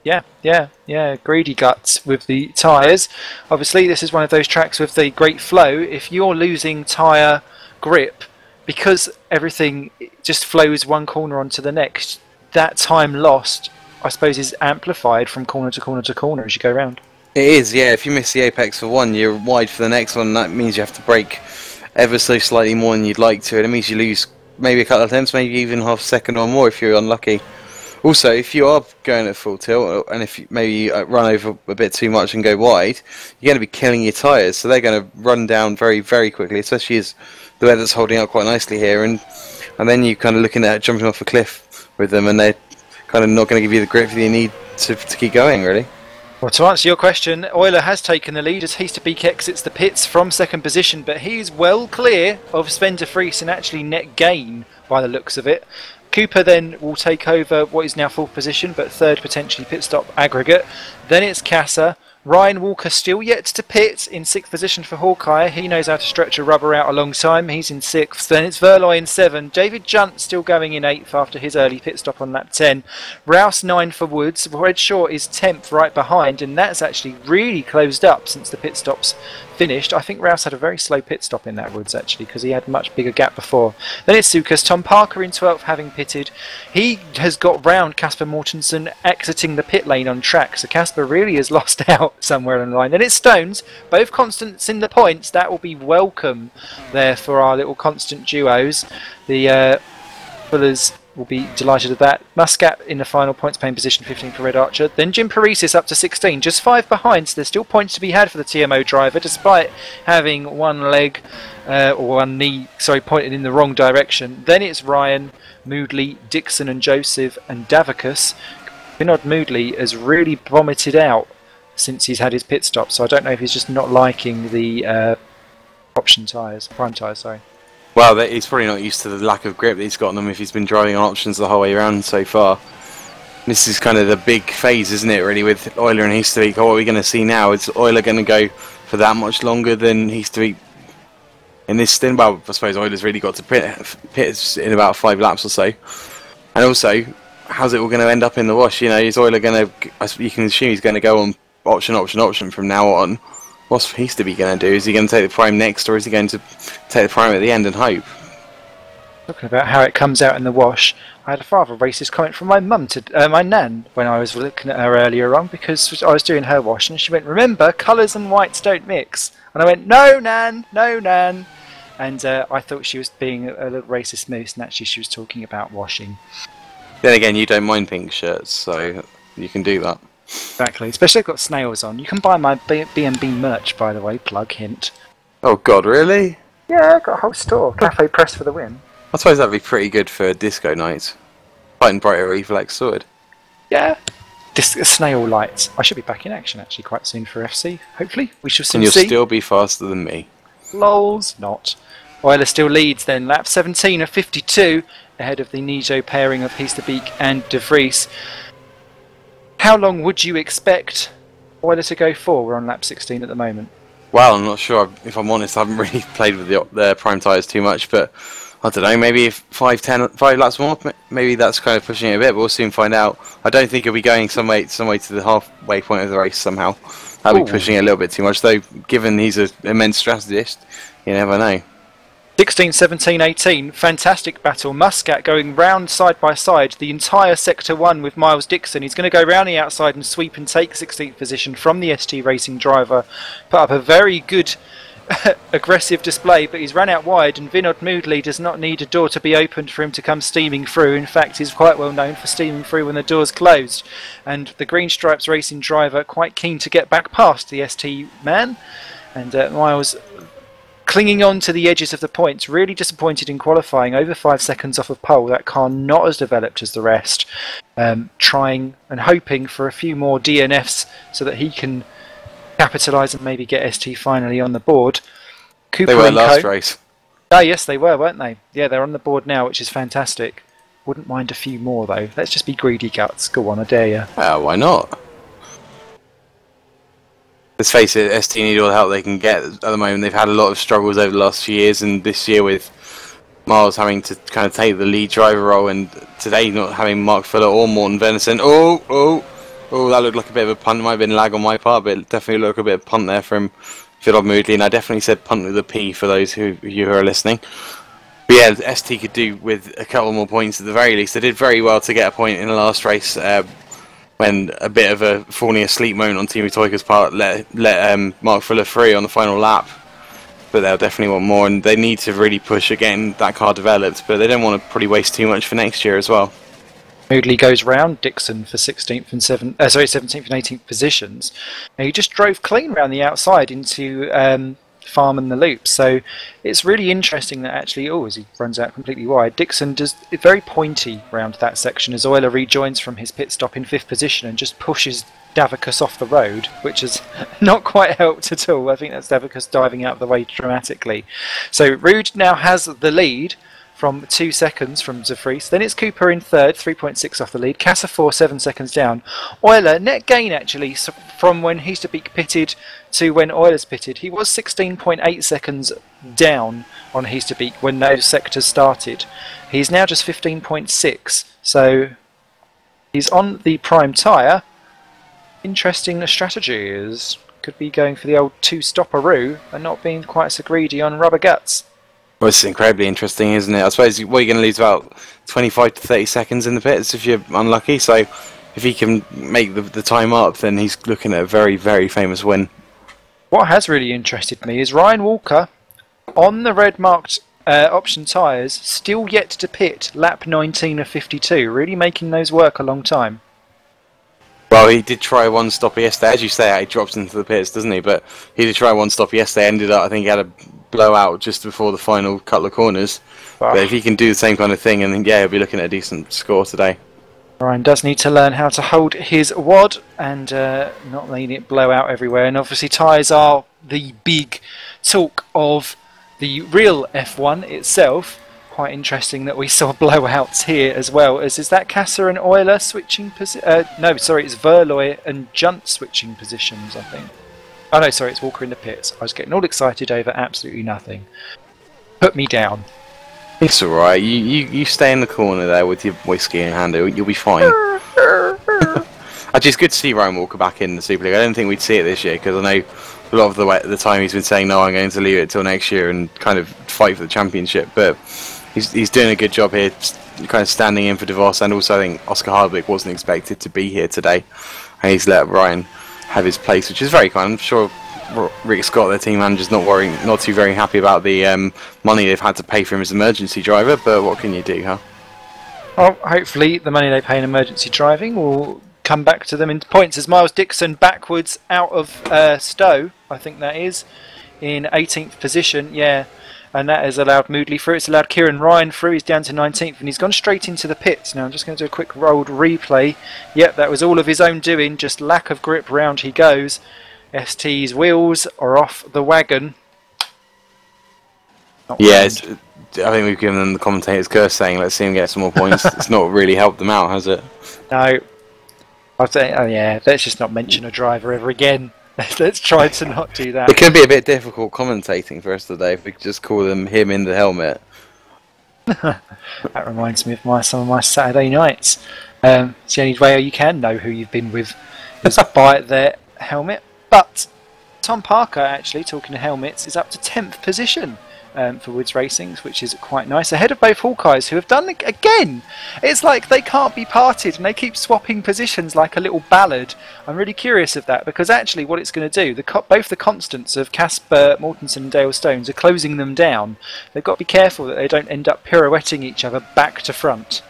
Yeah, greedy guts with the tyres. Obviously this is one of those tracks with the great flow. If you're losing tyre grip because everything just flows one corner onto the next, that time lost, I suppose, is amplified from corner to corner to corner as you go round. It is, yeah. If you miss the apex for one, you're wide for the next one. That means you have to brake ever so slightly more than you'd like to, and it means you lose maybe a couple of attempts, maybe even half a second or more if you're unlucky. Also, if you are going at full tilt, and if you maybe run over a bit too much and go wide, you're going to be killing your tyres, so they're going to run down very, very quickly, especially as the weather's holding up quite nicely here, and then you're kind of looking at jumping off a cliff with them, and they're kind of not going to give you the grip that you need to keep going, really. Well, to answer your question, Euler has taken the lead as Easterbeek exits the pits from 2nd position, but he's well clear of Sven De Vries and actually net gain by the looks of it. Cooper then will take over what is now 4th position, but 3rd potentially pit stop aggregate. Then it's Kasser. Ryan Walker still yet to pit in 6th position for Hawkeye. He knows how to stretch a rubber out a long time. He's in 6th. Then it's Verloy in 7. David Junt still going in 8th after his early pit stop on lap 10. Rouse 9 for Woods. Redshaw is 10th right behind, and that's actually really closed up since the pit stops finished. I think Rouse had a very slow pit stop in that, Woods, actually, because he had a much bigger gap before. Then it's Sukas. Tom Parker in 12th, having pitted. He has got round Casper Mortensen exiting the pit lane on track, so Casper really has lost out somewhere on the line. Then it's Stones, both constants in the points. That will be welcome there for our little constant duos. The Fullers will be delighted with that. Muscat in the final points paying position, 15 for Red Archer. Then Jim Paresis up to 16, just 5 behind, so there's still points to be had for the TMO driver despite having one leg or one knee, sorry, pointed in the wrong direction. Then it's Ryan, Moodley, Dixon and Joseph and Davicus. Vinod Moodley has really vomited out since he's had his pit stop, so I don't know if he's just not liking the option tyres, prime tyres, sorry. Well, he's probably not used to the lack of grip that he's got on them if he's been driving on options the whole way around so far. This is kind of the big phase, isn't it, really, with Euler and Heasterbeek? What are we going to see now? Is Euler going to go for that much longer than Heasterbeek in this stint? Well, I suppose Euler's really got to pit in about 5 laps or so. And also, how's it all going to end up in the wash? You know, is Euler going to... You can assume he's going to go on option from now on. What's Heasterbeek going to do? Is he going to take the prime next, or is he going to take the prime at the end and hope? Talking about how it comes out in the wash, I had a rather racist comment from my mum to my nan when I was looking at her earlier on, because I was doing her wash, and she went, "Remember, colours and whites don't mix." And I went, "No, nan, no, nan." And I thought she was being a little racist moose, and actually she was talking about washing. Then again, you don't mind pink shirts, so you can do that. Exactly, especially if I've got snails on. You can buy my B&B merch, by the way, plug, hint. Oh god, really? Yeah, I've got a whole store. Cafe Press for the win. I suppose that'd be pretty good for disco nights. Fighting brighter reflex sword. Yeah. Snail lights. I should be back in action actually quite soon for FC. Hopefully, we shall soon And you'll see. still be faster than me. Lols, not. Euler still leads then. Lap 17 of 52 ahead of the Nijo pairing of Heasterbeek and De Vries. How long would you expect Euler to go for? We're on lap 16 at the moment. Well, I'm not sure. If I'm honest, I haven't really played with the prime tyres too much, but I don't know, maybe if 5 laps more, maybe that's kind of pushing it a bit, but we'll soon find out. I don't think he'll be going some way to the halfway point of the race somehow. That'll be pushing it a little bit too much, though, given he's an immense strategist, you never know. 16, 17, 18, fantastic battle. Muscat going round side by side the entire Sector 1 with Miles Dixon. He's going to go round the outside and sweep and take 16th position from the ST Racing driver. Put up a very good aggressive display, but he's run out wide, and Vinod Moodley does not need a door to be opened for him to come steaming through. In fact, he's quite well known for steaming through when the door's closed. And the Green Stripes Racing driver quite keen to get back past the ST man. And Miles clinging on to the edges of the points, really disappointed in qualifying, over 5 seconds off of pole. That car not as developed as the rest. Trying and hoping for a few more DNFs so that he can capitalise and maybe get ST finally on the board. Cooper They were and last Co. race. Oh yes, they were, weren't they? Yeah, they're on the board now, which is fantastic. Wouldn't mind a few more though. Let's just be greedy, Guts. Go on, I dare you. Why not? Let's face it, ST need all the help they can get at the moment. They've had a lot of struggles over the last few years, and this year with Miles having to kind of take the lead driver role, and today not having Mark Fuller or Morten Venison. Oh, that looked like a bit of a punt. It might have been lag on my part, but it definitely looked like a bit of punt there from Vinod Moodley, and I definitely said punt with a P for those who are listening. But yeah, ST could do with a couple more points at the very least. They did very well to get a point in the last race, when a bit of a falling asleep moment on Timo Toika's part let Mark Fuller free on the final lap. But they'll definitely want more, and they need to really push at getting that car developed, but they don't want to probably waste too much for next year as well. Moodley goes round Dixon for 17th and 18th positions. Now, he just drove clean round the outside into Farm and the Loop, so it's really interesting that actually, as he runs out completely wide, Dixon does it very pointy round that section as Euler rejoins from his pit stop in 5th position and just pushes Davicus off the road, which has not quite helped at all. I think that's Davicus diving out of the way dramatically. So Rude now has the lead from 2 seconds from De Vries. Then it's Cooper in 3rd, 3.6 off the lead. Cassafor 7 seconds down. Euler, net gain actually, from when Heasterbeek pitted to when Euler's pitted. He was 16.8 seconds down on Heasterbeek when those sectors started. He's now just 15.6. So he's on the prime tyre. Interesting strategy is could be going for the old 2-stopperoo and not being quite so greedy on rubber guts. Well, it's incredibly interesting, isn't it? I suppose you're going to lose about 25 to 30 seconds in the pits if you're unlucky. So if he can make the time up, then he's looking at a very, very famous win. What has really interested me is Ryan Walker on the red marked option tyres, still yet to pit lap 19 of 52, really making those work a long time. Well, he did try one stopper yesterday. As you say, he drops into the pits, doesn't he? But he did try one stopper yesterday. Ended up, I think he had a blowout just before the final couple of corners. But if he can do the same kind of thing, and yeah, he'll be looking at a decent score today. Ryan does need to learn how to hold his wad and not letting it blow out everywhere. And obviously tyres are the big talk of the real F1 itself, quite interesting that we saw blowouts here as well. Is that Kasser and Euler switching position? No, sorry, it's Verloy and Junt switching positions, I think. Oh no, sorry, it's Walker in the pits. I was getting all excited over absolutely nothing. Put me down. It's alright, you stay in the corner there with your whiskey in hand, you'll be fine. Actually, it's good to see Ryan Walker back in the Super League. I don't think we'd see it this year, because I know a lot of the time he's been saying, no, I'm going to leave it till next year and kind of fight for the championship, but he's doing a good job here, kind of standing in for DeVos, and also I think Oscar Hardwick wasn't expected to be here today, and he's let Ryan have his place, which is very kind. I'm sure Rick Scott, their team manager's not too very happy about the money they've had to pay for him as emergency driver, but what can you do, huh? Well, hopefully the money they pay in emergency driving will come back to them in points, as Miles Dixon backwards out of Stowe, I think that is, in 18th position, yeah, and that has allowed Moodley through. It's allowed Kieran Ryan through. He's down to 19th, and he's gone straight into the pits. Now I'm just going to do a quick rolled replay. Yep, that was all of his own doing, just lack of grip. Round he goes. ST's wheels are off the wagon. Yeah, I think we've given them the commentator's curse saying, let's see him get some more points. It's not really helped them out, has it? No. I'd say, oh yeah, let's just not mention a driver ever again. Let's try to not do that. It could be a bit difficult commentating for us today if we could just call him in the helmet. That reminds me of some of my Saturday nights. It's the only way you can know who you've been with is by their helmet. But Tom Parker, actually, talking to helmets, is up to 10th position for Woods Racing, which is quite nice, ahead of both Hawkeyes, who have done it again. It's like they can't be parted, and they keep swapping positions like a little ballad. I'm really curious of that, because actually what it's going to do, both the constants of Casper Mortensen and Dale Stones are closing them down. They've got to be careful that they don't end up pirouetting each other back to front.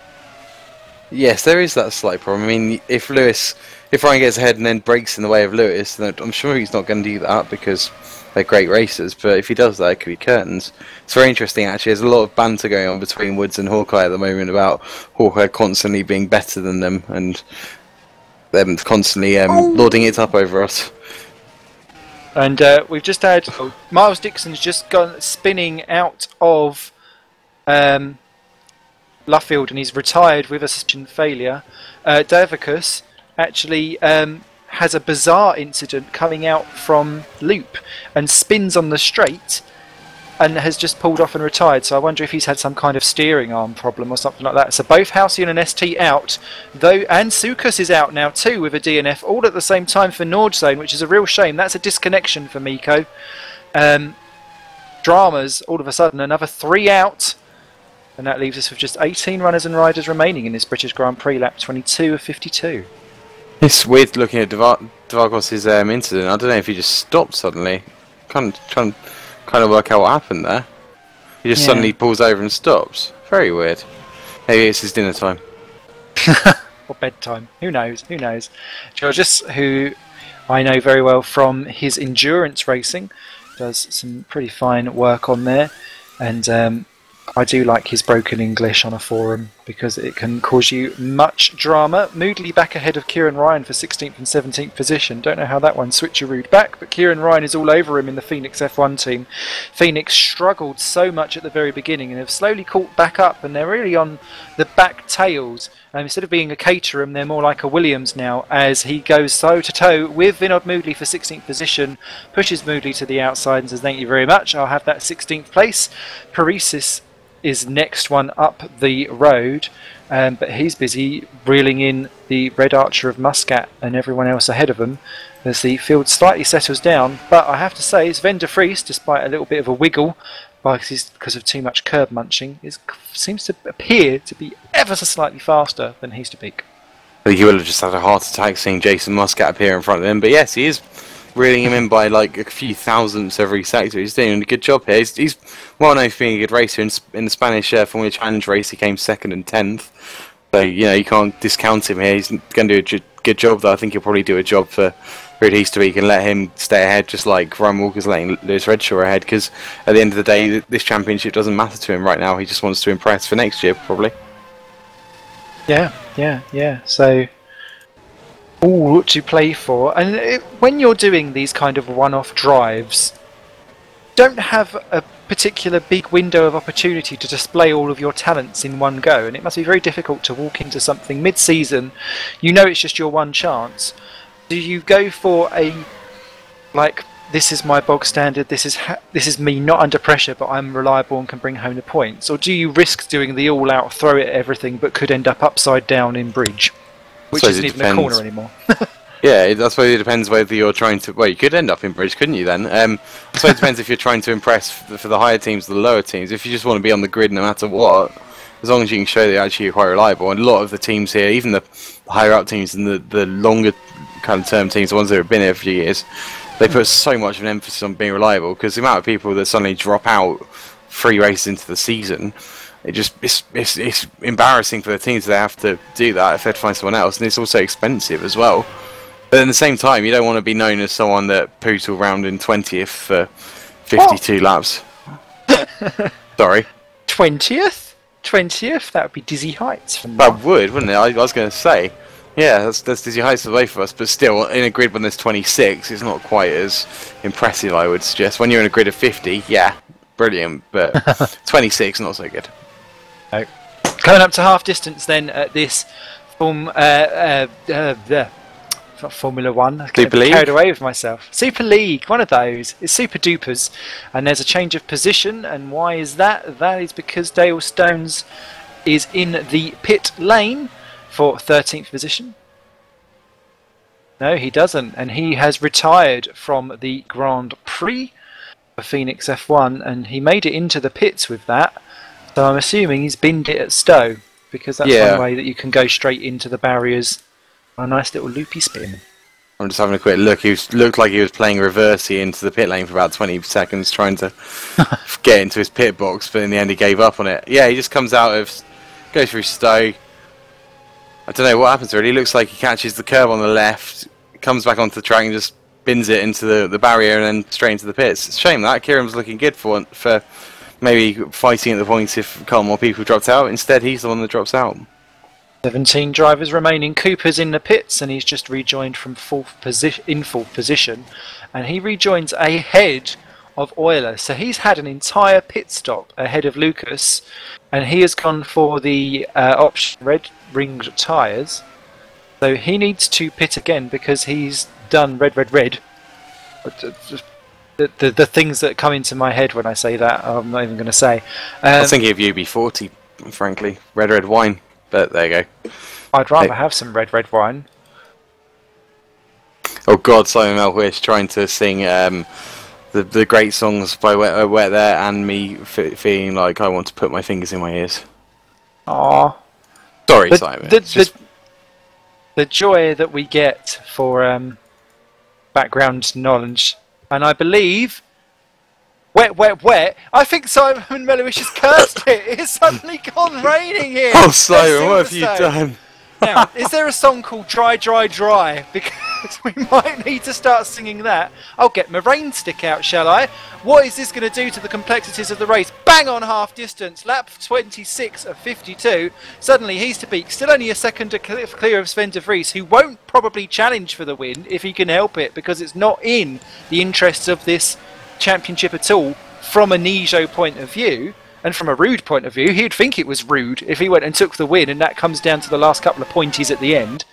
Yes, there is that slight problem. I mean, if Ryan gets ahead and then breaks in the way of Lewis, then I'm sure he's not going to do that because they're great racers, but if he does that, it could be curtains. It's very interesting, actually. There's a lot of banter going on between Woods and Hawkeye at the moment about Hawkeye constantly being better than them and them constantly lording it up over us. And we've just had Miles Dixon's just gone spinning out of Luffield, and he's retired with a suspension failure. Davicus actually has a bizarre incident coming out from loop and spins on the straight and has just pulled off and retired, so I wonder if he's had some kind of steering arm problem or something like that. So both Halcyon and ST out, though, and Sukas is out now too with a DNF, all at the same time for Nordzone, which is a real shame. That's a disconnection for Miko. Dramas, all of a sudden, another 3 out, and that leaves us with just 18 runners and riders remaining in this British Grand Prix, lap 22 of 52. It's weird looking at Davagos' incident. I don't know if he just stopped suddenly. Trying to work out what happened there. He just suddenly pulls over and stops. Very weird. Maybe it's his dinner time. Or bedtime. Who knows? Who knows? Georges, who I know very well from his endurance racing, does some pretty fine work on there. And I do like his broken English on a forum because it can cause you much drama. Moodley back ahead of Kieran Ryan for 16th and 17th position. Don't know how that one switcherooed back, but Kieran Ryan is all over him in the Phoenix F1 team. Phoenix struggled so much at the very beginning and have slowly caught back up, and they're really on the back tails. Instead of being a Caterham, they're more like a Williams now, as he goes toe to toe with Vinod Moodley for 16th position, pushes Moodley to the outside and says thank you very much, I'll have that 16th place. Paresis is next one up the road, but he's busy reeling in the Red Archer of Muscat and everyone else ahead of him as the field slightly settles down. But I have to say, Sven de Vries, despite a little bit of a wiggle because of too much curb munching, seems to appear to be ever so slightly faster than Heasterbeek. I think he will have just had a heart attack seeing Jason Muscat appear in front of him, but yes, he is reeling him in by like a few thousandths every sector. He's doing a good job here. He's well known for being a good racer. In the Spanish Formula Challenge race, he came 2nd and 10th. So, you know, you can't discount him here. He's going to do a good job, though. I think he'll probably do a job for Red Easterweek and let him stay ahead, just like Ryan Walker's letting Lewis Redshaw ahead, because at the end of the day, this championship doesn't matter to him right now. He just wants to impress for next year, probably. Yeah. So, what to play for? And when you're doing these kind of one-off drives, don't have a particular big window of opportunity to display all of your talents in one go, and it must be very difficult to walk into something mid-season. You know it's just your one chance. Do you go for a, like, this is my bog standard, this is me not under pressure but I'm reliable and can bring home the points, or do you risk doing the all-out throw it at everything but could end up upside down in bridge, which isn't even a corner anymore? Yeah, that's why it depends whether you're trying to... Well, you could end up in bridge, couldn't you then? So it depends if you're trying to impress for the higher teams or the lower teams. If you just want to be on the grid no matter what, as long as you can show that actually you're quite reliable. And a lot of the teams here, even the higher up teams and the longer kind of term teams, the ones that have been here for a few years, they put so much of an emphasis on being reliable, because the amount of people that suddenly drop out 3 races into the season, it's embarrassing for the teams that they have to do that if they'd find someone else, and it's also expensive as well. But at the same time, you don't want to be known as someone that pooted around in 20th for 52 laps. Sorry. 20th? 20th? That would be dizzy heights from that. Would, wouldn't it? I was going to say. Yeah, that's dizzy heights for both of us, but still, in a grid when there's 26, it's not quite as impressive, I would suggest. When you're in a grid of 50, yeah, brilliant, but 26, not so good. No. Coming up to half distance then at this not Formula 1. I get carried away with myself. Super League, one of those. It's Super Dupers, and there's a change of position. And why is that? That is because Dale Stones is in the pit lane for 13th position. No, he doesn't, and he has retired from the Grand Prix for Phoenix F1, and he made it into the pits with that. So I'm assuming he's binned it at Stowe, because that's one way that you can go straight into the barriers. A nice little loopy spin. I'm just having a quick look. He looked like he was playing reversey into the pit lane for about 20 seconds, trying to get into his pit box, but in the end he gave up on it. Yeah, he just comes out of, goes through Stowe. I don't know what happens really. He looks like he catches the curve on the left, comes back onto the track and just bins it into the barrier and then straight into the pits. It's a shame that. Kieran's looking good for maybe fighting at the points if a couple more people dropped out. Instead, he's the one that drops out. 17 drivers remaining. Cooper's in the pits, and he's just rejoined from fourth position, and he rejoins ahead of Euler. So he's had an entire pit stop ahead of Lucas, and he has gone for the option red ringed tyres. So he needs to pit again because he's done red. The things that come into my head when I say that, I'm not even going to say. I was thinking of UB40, frankly. Red wine. But there you go. I'd rather have some red wine. Oh God, Simon Melhuish trying to sing the great songs by Wet There, and me feeling like I want to put my fingers in my ears. Aww. Sorry, Simon. The joy that we get for background knowledge, and I believe... Wet. I think Simon Melhuish has cursed it. It's suddenly gone raining here. Oh, Simon, what have you done? Now, is there a song called Dry, Dry, Dry? Because we might need to start singing that. I'll get my rain stick out, shall I? What is this going to do to the complexities of the race? Bang on half distance, lap 26 of 52. Suddenly he's to beat, still only a second clear of Sven de Vries, who won't probably challenge for the win if he can help it, because it's not in the interests of this championship at all from a Nijo point of view. And from a Rude point of view, he'd think it was rude if he went and took the win, and that comes down to the last couple of pointies at the end.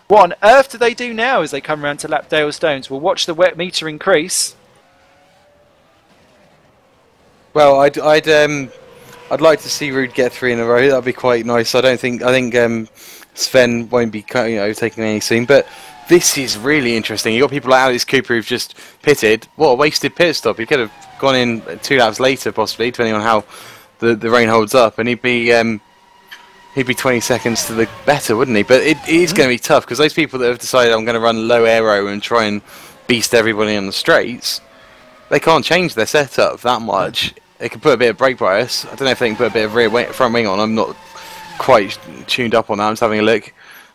What on earth do they do now as they come around to lap Dale Stones? We'll watch the wet meter increase. Well, I'd like to see Rude get 3 in a row. That'd be quite nice. I think Sven won't be taking any soon, but this is really interesting. You got people like Alex Cooper who've just pitted. What a wasted pit stop. He could have gone in 2 laps later, possibly, depending on how the rain holds up, and he'd be 20 seconds to the better, wouldn't he? But it is going to be tough, because those people that have decided I'm going to run low aero and try and beast everybody on the straights, they can't change their setup that much. They can put a bit of brake bias. I don't know if they can put a bit of front wing on. I'm not quite tuned up on that. I'm just having a look.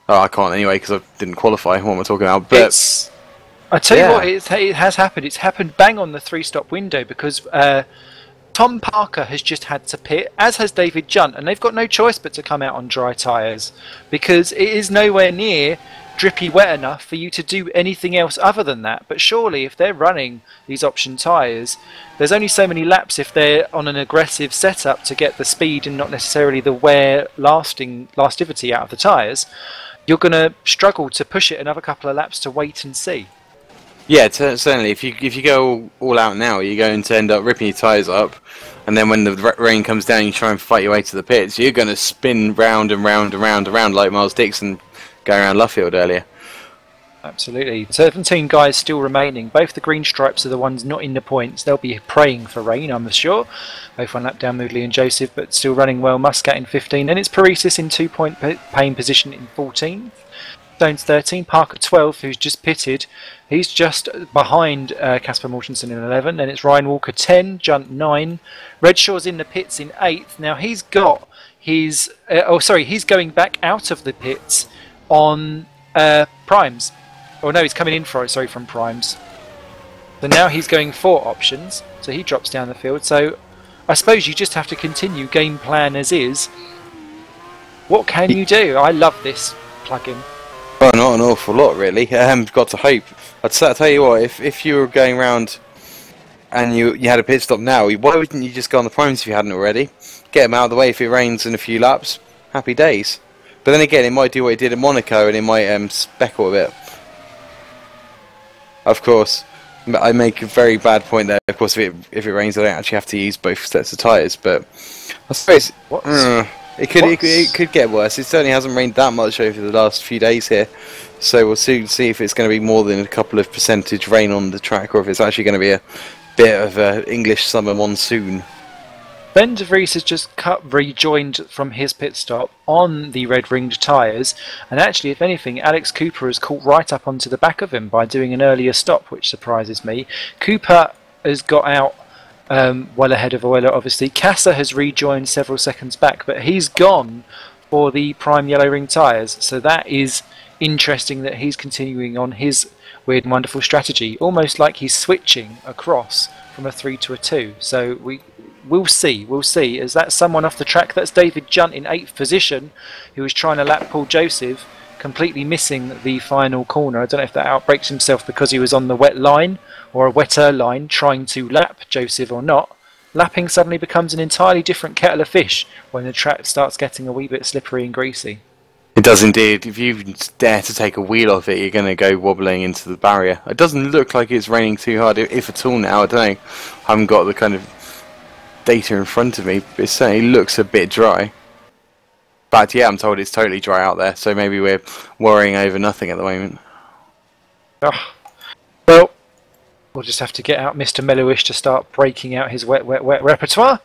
Oh, I can't anyway because I didn't qualify. What am I talking about? But I tell you what, it has happened. It's happened bang on the 3-stop window, because Tom Parker has just had to pit, as has David Junt, and they've got no choice but to come out on dry tyres, because it is nowhere near drippy wet enough for you to do anything else other than that. But surely if they're running these option tyres, there's only so many laps if they're on an aggressive setup to get the speed and not necessarily the wear lastivity out of the tyres. You're going to struggle to push it another couple of laps to wait and see. Yeah, certainly. If you go all out now, you're going to end up ripping your tyres up, and then when the rain comes down, you try and fight your way to the pits. You're going to spin round and round and round and round like Miles Dixon going around Luffield earlier. Absolutely. 17 guys still remaining. Both the green stripes are the ones not in the points. They'll be praying for rain, I'm sure. Both one lap down, Moodley and Joseph, but still running well. Muscat in 15. And it's Paresis in 2-point paying position in 14th. Stones 13, Parker 12, who's just pitted. He's just behind Casper Mortensen in 11. Then it's Ryan Walker 10, Junt 9. Redshaw's in the pits in 8th. Now he's got his... he's going back out of the pits on primes. Oh no, he's coming in from primes. So now he's going for options. So he drops down the field. So I suppose you just have to continue game plan as is. What can you do? I love this plugin. Well, not an awful lot, really. Got to hope. I'd tell you what, if you were going around and you had a pit stop now, why wouldn't you just go on the primes if you hadn't already? Get them out of the way if it rains in a few laps. Happy days. But then again, it might do what it did in Monaco, and it might speckle a bit. Of course, I make a very bad point there. Of course, if it rains, I don't actually have to use both sets of tyres. But I suppose it could get worse. It certainly hasn't rained that much over the last few days here, so we'll soon see if it's going to be more than a couple of percentage rain on the track, or if it's actually going to be a bit of an English summer monsoon. Ben de Vries has just rejoined from his pit stop on the red-ringed tyres, and actually, if anything, Alex Cooper has caught right up onto the back of him by doing an earlier stop, which surprises me. Cooper has got out well ahead of Euler, obviously. Casa has rejoined several seconds back, but he's gone for the prime yellow ring tyres, so that is interesting that he's continuing on his weird and wonderful strategy, almost like he's switching across from a 3 to a 2. So we'll see. Is that someone off the track? That's David Junt in 8th position, who was trying to lap Paul Joseph, completely missing the final corner. I don't know if that outbreaks himself because he was on the wet line or a wetter line trying to lap Joseph or not. Lapping suddenly becomes an entirely different kettle of fish when the track starts getting a wee bit slippery and greasy. It does indeed. If you dare to take a wheel off it, you're going to go wobbling into the barrier. It doesn't look like it's raining too hard, if at all now. I don't know. I haven't got the kind of data in front of me, but it certainly looks a bit dry. But yeah, I'm told it's totally dry out there, so maybe we're worrying over nothing at the moment. Oh. Well, we'll just have to get out Mr. Mellowish to start breaking out his wet repertoire.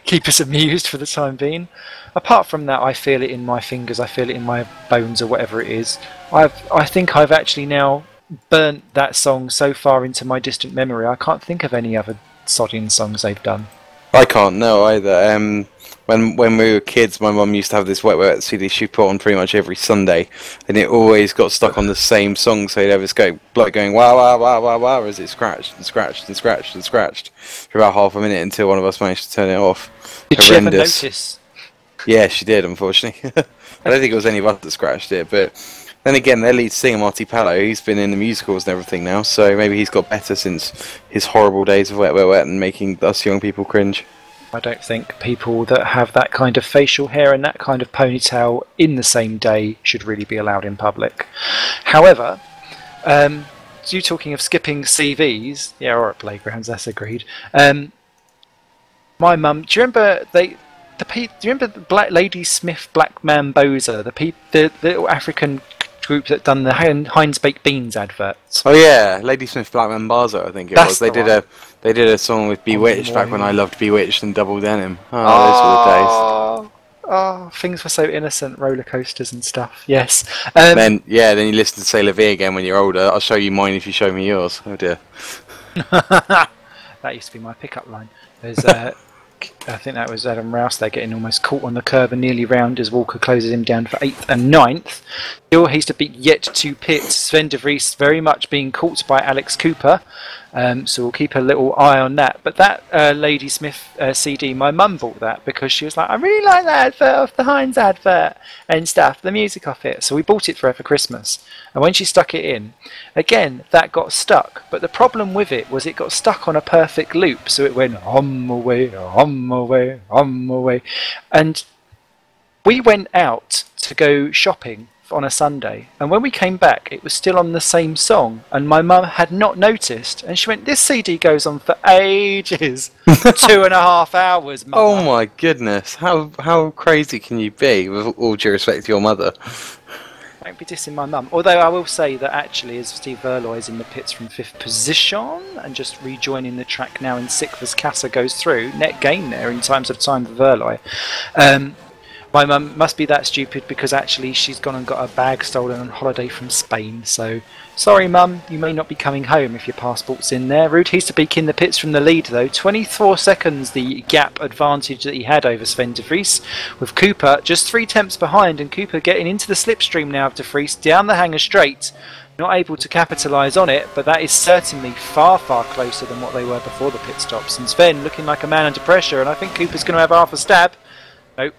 Keep us amused for the time being. Apart from that, I feel it in my fingers, I feel it in my bones, or whatever it is. I think I've actually now burnt that song so far into my distant memory, I can't think of any other sodding songs they've done. I can't know either. When we were kids, my mum used to have this wet CD she put on pretty much every Sunday, and it always got stuck on the same song, so you'd have this bloke going wow wow wow wow wow as it scratched and scratched and scratched and scratched for about half a minute until one of us managed to turn it off. Did she ever notice? Yeah, she did, unfortunately. I don't think it was any of us that scratched it, but then again, their lead singer, Marty Pallo, he's been in the musicals and everything now, so maybe he's got better since his horrible days of wet and making us young people cringe. I don't think people that have that kind of facial hair and that kind of ponytail in the same day should really be allowed in public. However, you talking of skipping CVs, yeah, or at playgrounds, that's agreed. My mum, do you remember do you remember the Black Lady Smith Black Mambosa, the little African group that done the Heinz Baked Beans adverts? Oh yeah, Lady Smith Black Mambazo, I think it was. They did a song with Bewitched back when I loved Bewitched and Double Denim. Oh, those were the days. Oh, things were so innocent, roller coasters and stuff. Yes. Then you listen to Sailor V again when you're older. I'll show you mine if you show me yours. Oh dear. That used to be my pickup line. There's I think that was Adam Rouse there getting almost caught on the curve and nearly round as Walker closes him down for 8th and 9th. Still he's to beat yet to pit. Sven de Vries very much being caught by Alex Cooper. So we'll keep a little eye on that. But that Lady Smith CD, my mum bought that because she was like, I really like that advert off the Heinz advert and stuff, the music off it. So we bought it for her for Christmas. And when she stuck it in, again, that got stuck. But the problem with it was it got stuck on a perfect loop. So it went hum away, hum away, hum away. And we went out to go shopping on a Sunday, and when we came back it was still on the same song, and my mum had not noticed, and she went, this CD goes on for ages. 2.5 hours, mother. Oh my goodness, how crazy can you be, with all due respect to your mother? Don't be dissing my mum. Although I will say that actually, as Steve Verloy is in the pits from 5th position and just rejoining the track now in 6th as Casa goes through, net gain there in terms of time for Verloy. My mum must be that stupid because actually she's gone and got her bag stolen on holiday from Spain. So, sorry mum, you may not be coming home if your passport's in there. Ruud Heesterbeek in the pits from the lead though. 24 seconds the gap advantage that he had over Sven de Vries, with Cooper just 3 tenths behind, and Cooper getting into the slipstream now of de Vries down the hanger straight. Not able to capitalise on it, but that is certainly far closer than what they were before the pit stops. And Sven looking like a man under pressure, and I think Cooper's going to have half a stab. Nope.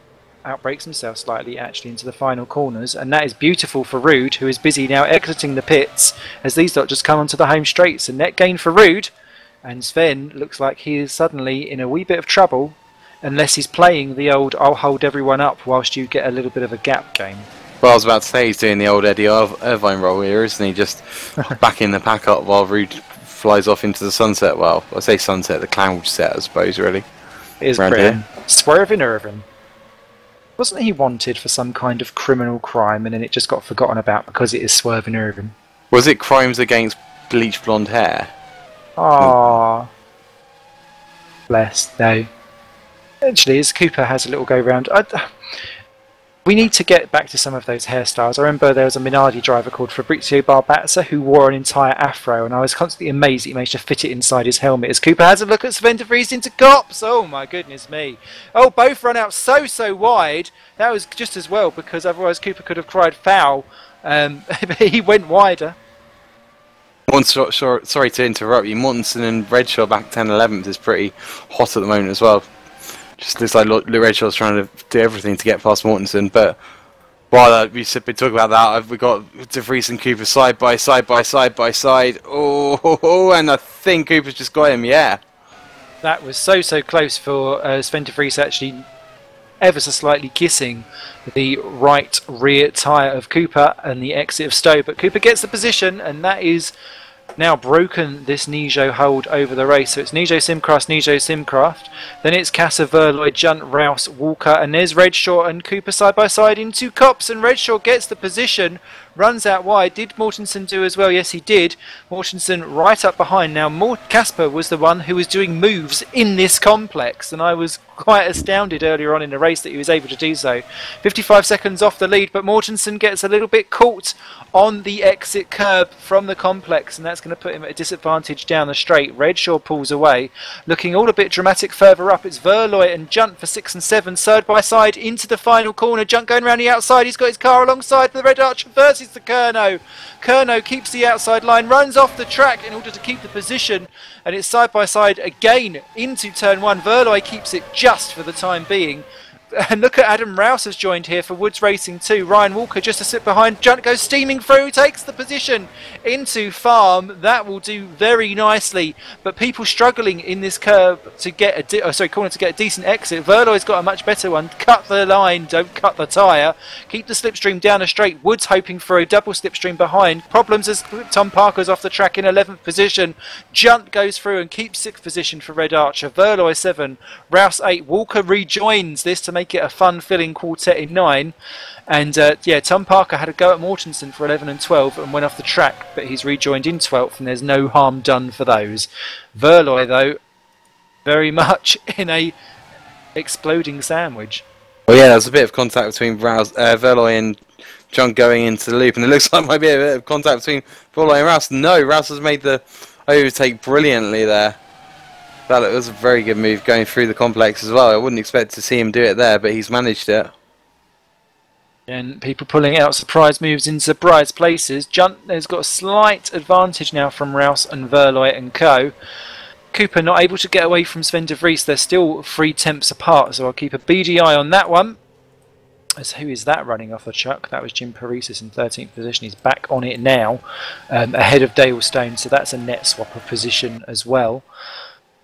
Outbreaks himself slightly actually into the final corners, and that is beautiful for Ruud, who is busy now exiting the pits as these lot just come onto the home straights. And net gain for Ruud, and Sven looks like he is suddenly in a wee bit of trouble unless he's playing the old I'll hold everyone up whilst you get a little bit of a gap game. Well, I was about to say he's doing the old Eddie Irvine role here, isn't he? Just backing the pack up while Ruud flies off into the sunset. Well, I say sunset, the cloud set I suppose really. It is pretty. Swerving Irvine. Wasn't he wanted for some kind of criminal crime and then it just got forgotten about because it is Swerving Irvine? Was it crimes against bleach blonde hair? Ah, bless. No. Actually, as Cooper has a little go round, we need to get back to some of those hairstyles. I remember there was a Minardi driver called Fabrizio Barbazza who wore an entire afro, and I was constantly amazed that he managed to fit it inside his helmet. As Cooper has a look at Sven de Vries into Cops. Oh my goodness me. Oh, both run out so wide. That was just as well, because otherwise Cooper could have cried foul. But he went wider. Sorry to interrupt you. Mortensen and Redshaw back 10-11th is pretty hot at the moment as well. Just looks like Redshaw's trying to do everything to get past Mortensen, but while we've been talking about that, we've got de Vries and Cooper side by side. Oh, and I think Cooper's just got him, yeah. That was so close for Sven de Vries actually ever so slightly kissing the right rear tyre of Cooper and the exit of Stowe, but Cooper gets the position, and that is now broken this Nijo hold over the race. So it's Nijo Simcraft, then it's Casa, Verloy, Junt, Rouse, Walker, and there's Redshaw and Cooper side by side into Cops, and Redshaw gets the position, runs out wide. Did Mortensen do as well? Yes, he did. Mortensen right up behind. Now, Casper was the one who was doing moves in this complex, and I was quite astounded earlier on in the race that he was able to do so. 55 seconds off the lead, but Mortensen gets a little bit caught on the exit curb from the complex, and that's going to put him at a disadvantage down the straight. Redshaw pulls away, looking all a bit dramatic further up. It's Verloy and Junt for 6 and 7, side by side into the final corner. Junt going around the outside. He's got his car alongside the Red Archer versus the Kerno. Kerno keeps the outside line, runs off the track in order to keep the position, and it's side by side again into turn 1. Verloy keeps it just for the time being. And look at Adam Rouse has joined here for Woods Racing 2. Ryan Walker just a sit behind. Junt goes steaming through, takes the position into Farm. That will do very nicely. But people struggling in this curve to get corner to get a decent exit. Verloy's got a much better one. Cut the line, don't cut the tyre. Keep the slipstream down the straight. Woods hoping for a double slipstream behind. Problems as Tom Parker's off the track in 11th position. Junt goes through and keeps 6th position for Red Archer. Verloy 7, Rouse 8. Walker rejoins this to make it a fun-filling quartet in 9. And yeah, Tom Parker had a go at Mortensen for 11 and 12 and went off the track, but he's rejoined in 12th, and there's no harm done for those. Verloy, though, very much in a exploding sandwich. Well, yeah, there's a bit of contact between Verloy and John going into the loop, and it looks like might be a bit of contact between Verloy and Rouse. No, Rouse has made the overtake brilliantly there. That was a very good move going through the complex as well. I wouldn't expect to see him do it there, but he's managed it. And people pulling out surprise moves in surprise places. Junt has got a slight advantage now from Rouse and Verloy and co. Cooper not able to get away from Sven de Vries. They're still 3 tenths apart, so I'll keep a beady eye on that one. As who is that running off the chuck? That was Jim Paresis in 13th position. He's back on it now, ahead of Dalestone, so that's a net swap of position as well.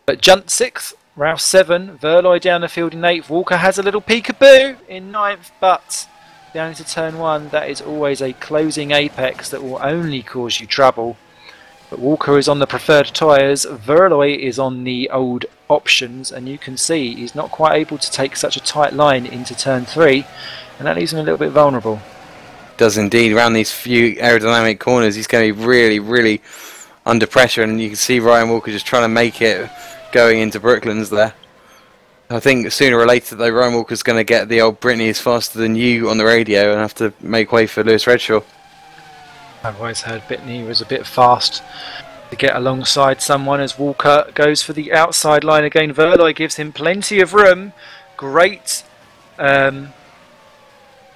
But Junt 6th, Rouse 7, Verloy down the field in 8th. Walker has a little peekaboo in 9th, but down into turn 1, that is always a closing apex that will only cause you trouble. But Walker is on the preferred tyres, Verloy is on the old options, and you can see he's not quite able to take such a tight line into turn 3, and that leaves him a little bit vulnerable. Does indeed. Around these few aerodynamic corners, he's going to be really, really under pressure, and you can see Ryan Walker just trying to make it going into Brooklands there. I think sooner or later though, Ryan Walker's going to get the old Brittany is faster than you on the radio and have to make way for Lewis Redshaw. I've always heard Brittany was a bit fast to get alongside someone as Walker goes for the outside line again. Verloy gives him plenty of room. Great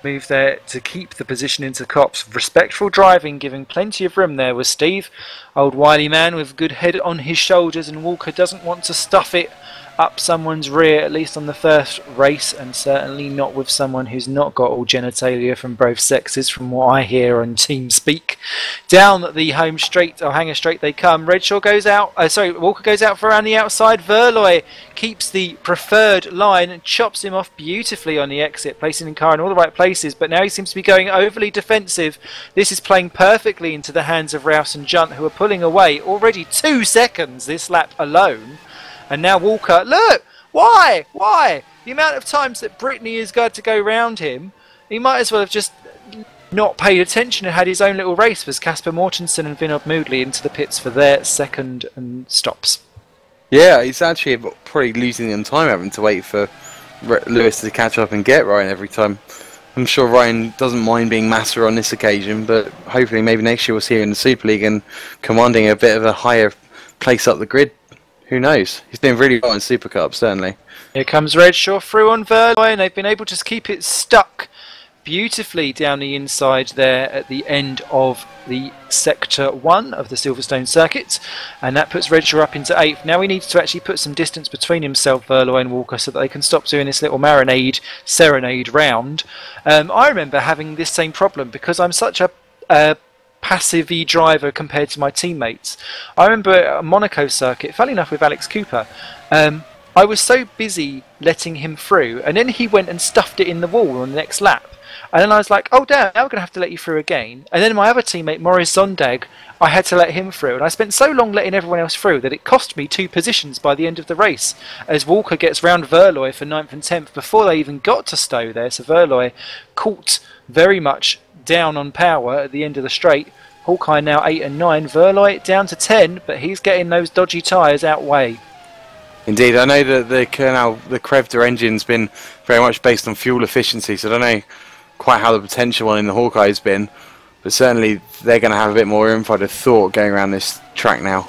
move there to keep the position into Cops. Respectful driving, giving plenty of room there was Steve. Old wily man with good head on his shoulders, and Walker doesn't want to stuff it up someone's rear, at least on the first race, and certainly not with someone who's not got all genitalia from both sexes, from what I hear on team speak. Down the home straight, or hanger straight they come. Redshaw goes out, Walker goes out for around the outside. Verloy keeps the preferred line and chops him off beautifully on the exit, placing the car in all the right places, but now he seems to be going overly defensive. This is playing perfectly into the hands of Rouse and Junt, who are pulling away already 2 seconds this lap alone. And now Walker, look, why? The amount of times that Brittany has got to go round him, he might as well have just not paid attention and had his own little race with Casper Mortensen and Vinod Moodley into the pits for their second and stops. Yeah, he's actually probably losing them time having to wait for Lewis to catch up and get Ryan every time. I'm sure Ryan doesn't mind being master on this occasion, but hopefully maybe next year we'll see him in the Super League and commanding a bit of a higher place up the grid. Who knows? He's doing really well in Super Cup, certainly. Here comes Redshaw through on Verloy, and they've been able to keep it stuck beautifully down the inside there at the end of the Sector 1 of the Silverstone circuit, and that puts Redshaw up into 8th. Now he needs to actually put some distance between himself, Verloy and Walker, so that they can stop doing this little serenade round. I remember having this same problem because I'm such a passive driver compared to my teammates. I remember at a Monaco circuit, funny enough with Alex Cooper, I was so busy letting him through, and then he went and stuffed it in the wall on the next lap. And then I was like, oh damn, now we're going to have to let you through again. And then my other teammate, Maurice Zondag, I had to let him through. And I spent so long letting everyone else through that it cost me 2 positions by the end of the race, as Walker gets round Verloy for 9th and 10th before they even got to Stowe there. So Verloy caught very much down on power at the end of the straight. Hawkeye now 8 and 9, Verloy down to 10, but he's getting those dodgy tyres out way. Indeed, I know that the Crevda engine's been very much based on fuel efficiency, so I don't know quite how the potential one in the Hawkeye's been, but certainly they're going to have a bit more info, I'd have thought, going around this track now.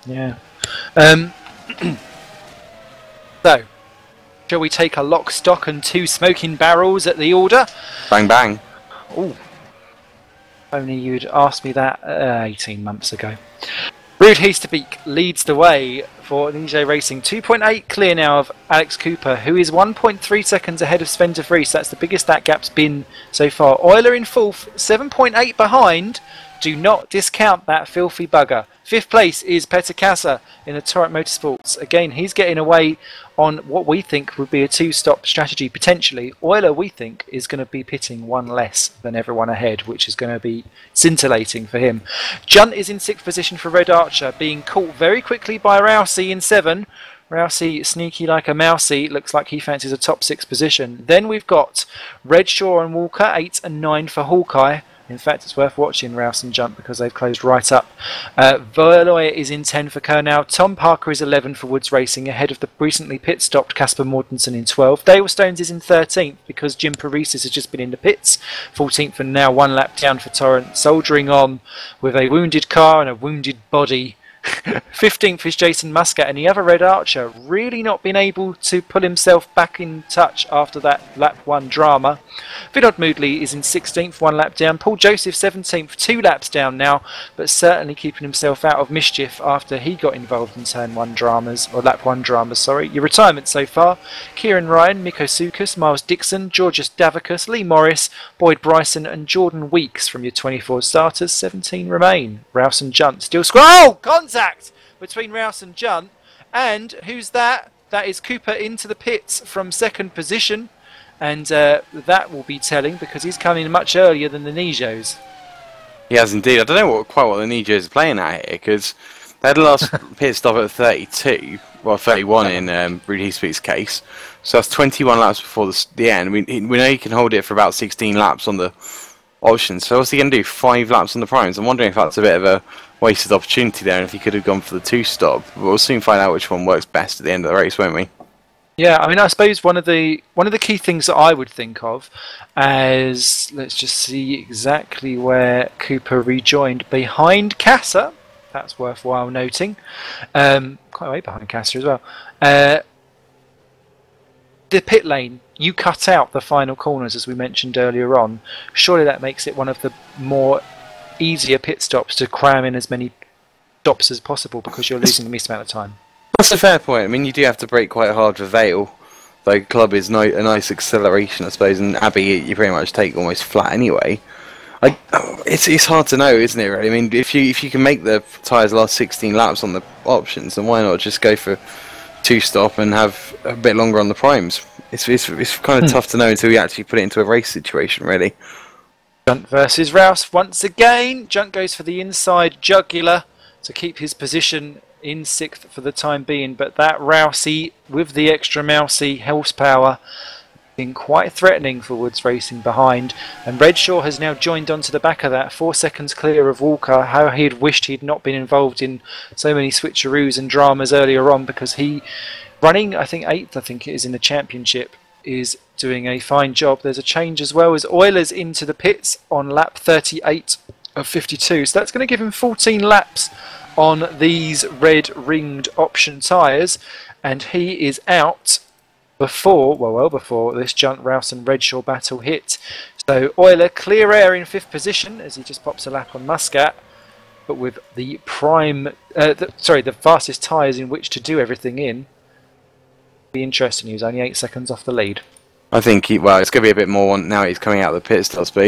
Yeah. So, shall we take a lock, stock and 2 smoking barrels at the order? Bang bang. Oh, only you'd asked me that 18 months ago. Ruud Heasterbeek leads the way for Nijo Racing. 2.8 clear now of Alex Cooper, who is 1.3 seconds ahead of Sven de Vries. That's the biggest that gap's been so far. Euler in 4th, 7.8 behind. Do not discount that filthy bugger. 5th place is Peter Kassa in the Torrent Motorsports. Again, he's getting away on what we think would be a 2-stop strategy potentially. Euler, we think, is going to be pitting 1 less than everyone ahead, which is going to be scintillating for him. Junt is in 6th position for Red Archer, being caught very quickly by Rousey in 7. Rousey, sneaky like a mousey, looks like he fancies a top 6 position. Then we've got Redshaw and Walker, 8 and 9 for Hawkeye. In fact, it's worth watching Rouse and Junt because they've closed right up. Verloy is in 10 for Kernow. Tom Parker is 11 for Woods Racing, ahead of the recently pit-stopped Casper Mortensen in 12. Dale Stones is in 13th because Jim Paresis has just been in the pits. 14th and now 1 lap down for Torrent, soldiering on with a wounded car and a wounded body 15th is Jason Muscat, and the other Red Archer really not been able to pull himself back in touch after that lap 1 drama. Vinod Moodley is in 16th, 1 lap down. Paul Joseph 17th, 2 laps down now, but certainly keeping himself out of mischief after he got involved in turn 1 dramas, or lap 1 dramas, sorry. Your retirement so far: Kieran Ryan, Miko Sukas, Miles Dixon, Georgios Davicus, Lee Morris, Boyd Bryson and Jordan Weeks from your 24 starters. 17 remain. Rouse and Junt still scroll! Contact between Rouse and Junt. And who's that? That is Cooper into the pits from 2nd position. And that will be telling because he's coming much earlier than the Nijos. He has indeed. I don't know quite what the Nijos are playing at here, because they had the last pit stop at 32, well 31 in Rudy Heathspeak's case. So that's 21 laps before the end. We know he can hold it for about 16 laps on the options. So what's he going to do? 5 laps on the primes? I'm wondering if that's a bit of a wasted opportunity there, and if he could have gone for the 2-stop. But we'll soon find out which one works best at the end of the race, won't we? Yeah, I mean, I suppose one of the key things that I would think of as, let's just see exactly where Cooper rejoined behind Casa. That's worthwhile noting. Quite a way behind Casa as well. The pit lane, you cut out the final corners as we mentioned earlier on. Surely that makes it one of the more easier pit stops to cram in as many stops as possible because you're losing the least amount of time. That's a fair point. I mean, you do have to brake quite hard for Vale. Though Club is a nice acceleration, I suppose, and Abbey you pretty much take almost flat anyway. It's hard to know, isn't it? Really? I mean, if you can make the tyres last 16 laps on the options, then why not just go for 2-stop and have a bit longer on the primes? It's kind of tough to know until you actually put it into a race situation, really. Junt versus Rouse once again. Junt goes for the inside jugular to keep his position in 6th for the time being, but that Rousey with the extra mousey horsepower been quite threatening for Woods Racing behind, and Redshaw has now joined onto the back of that, 4 seconds clear of Walker. How he had wished he'd not been involved in so many switcheroos and dramas earlier on, because he, running I think 8th, I think it is in the championship, is doing a fine job. There's a change as well as Oilers into the pits on lap 38 of 52, so that's going to give him 14 laps on these red ringed option tyres, and he is out before, well before this Junt, Rouse and Redshaw battle hit. So Euler clear air in 5th position as he just pops a lap on Muscat, but with the the fastest tyres in which to do everything in. Be interesting. He was only 8 seconds off the lead. I think it's going to be a bit more now he's coming out of the pit stops, but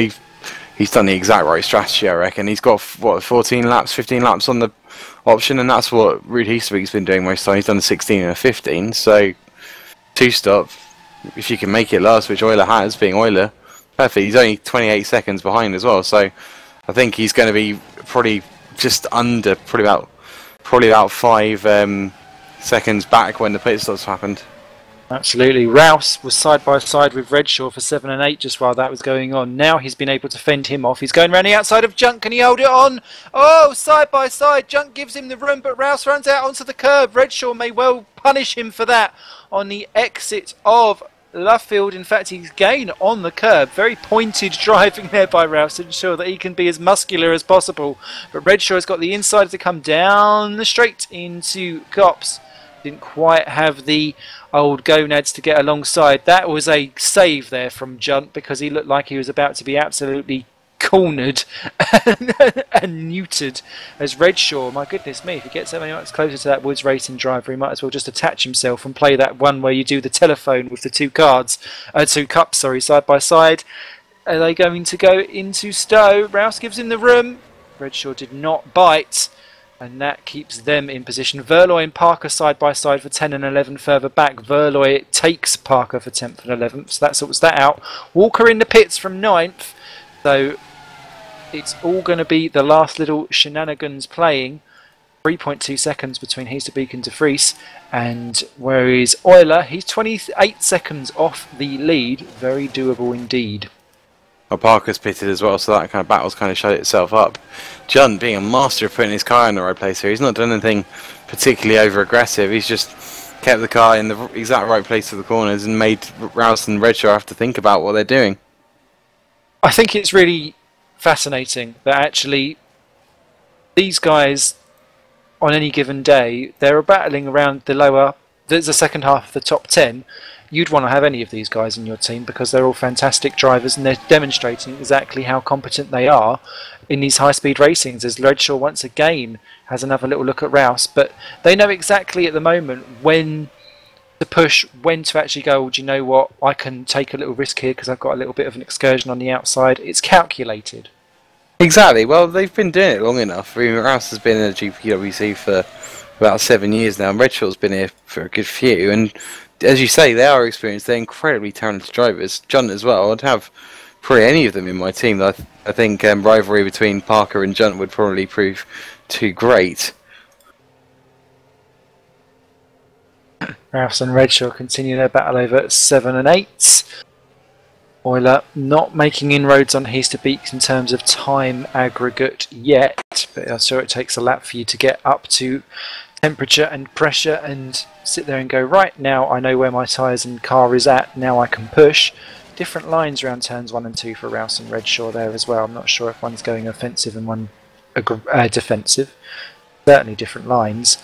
he's done the exact right strategy, I reckon. He's got 14 laps, 15 laps on the option, and that's what Rude Heathspeak's been doing most of the time. He's done a 16 and a 15, so 2-stop, if you can make it last, which Euler has, being Euler, perfect. He's only 28 seconds behind as well, so I think he's going to be probably just under, probably about 5 seconds back when the pit stops happened. Absolutely. Rouse was side by side with Redshaw for 7 and 8 just while that was going on. Now he's been able to fend him off. He's going around the outside of Junt. Can he hold it on? Oh, side by side. Junt gives him the room, but Rouse runs out onto the curb. Redshaw may well punish him for that on the exit of Luffield. In fact, he's gained on the curb. Very pointed driving there by Rouse to ensure that he can be as muscular as possible. But Redshaw has got the inside to come down the straight into Cops. Didn't quite have the old gonads to get alongside. That was a save there from Junt because he looked like he was about to be absolutely cornered and neutered as Redshaw. My goodness me, if he gets so many much closer to that Woods Racing driver, he might as well just attach himself and play that one where you do the telephone with the two cups, side by side. Are they going to go into Stowe? Rouse gives him the room. Redshaw did not bite, and that keeps them in position. Verloy and Parker side by side for 10 and 11 further back. Verloy takes Parker for 10th and 11th, so that sorts that out. Walker in the pits from 9th, so it's all going to be the last little shenanigans playing. 3.2 seconds between Heasterbeek and De Vries, and where is Euler? He's 28 seconds off the lead. Very doable indeed. Well, Parker's pitted as well, so that kind of battle's kind of showed itself up. Junt being a master of putting his car in the right place here. He's not done anything particularly over-aggressive. He's just kept the car in the exact right place for the corners and made Rouse and Redshaw have to think about what they're doing. I think it's really fascinating that actually these guys on any given day, they're battling around the second half of the top 10. You'd want to have any of these guys in your team because they're all fantastic drivers and they're demonstrating exactly how competent they are in these high-speed racings, as Redshaw once again has another little look at Rouse. But they know exactly at the moment when to push, when to actually go, well, do you know what, I can take a little risk here because I've got a little bit of an excursion on the outside. It's calculated. Exactly. Well, they've been doing it long enough. I mean, Rouse has been in the GPWC for about 7 years now, and Redshaw's been here for a good few. And as you say, they are experienced. They're incredibly talented drivers. Junt as well. I'd have probably any of them in my team. I think rivalry between Parker and Junt would probably prove too great. Rouse and Redshaw continue their battle over 7 and 8. Euler not making inroads on Heasterbeek in terms of time aggregate yet, but I'm sure it takes a lap for you to get up to temperature and pressure and sit there and go, right, now I know where my tyres and car is at, now I can push. Different lines around turns 1 and 2 for Rouse and Redshaw there as well. I'm not sure if one's going offensive and one defensive. Certainly different lines.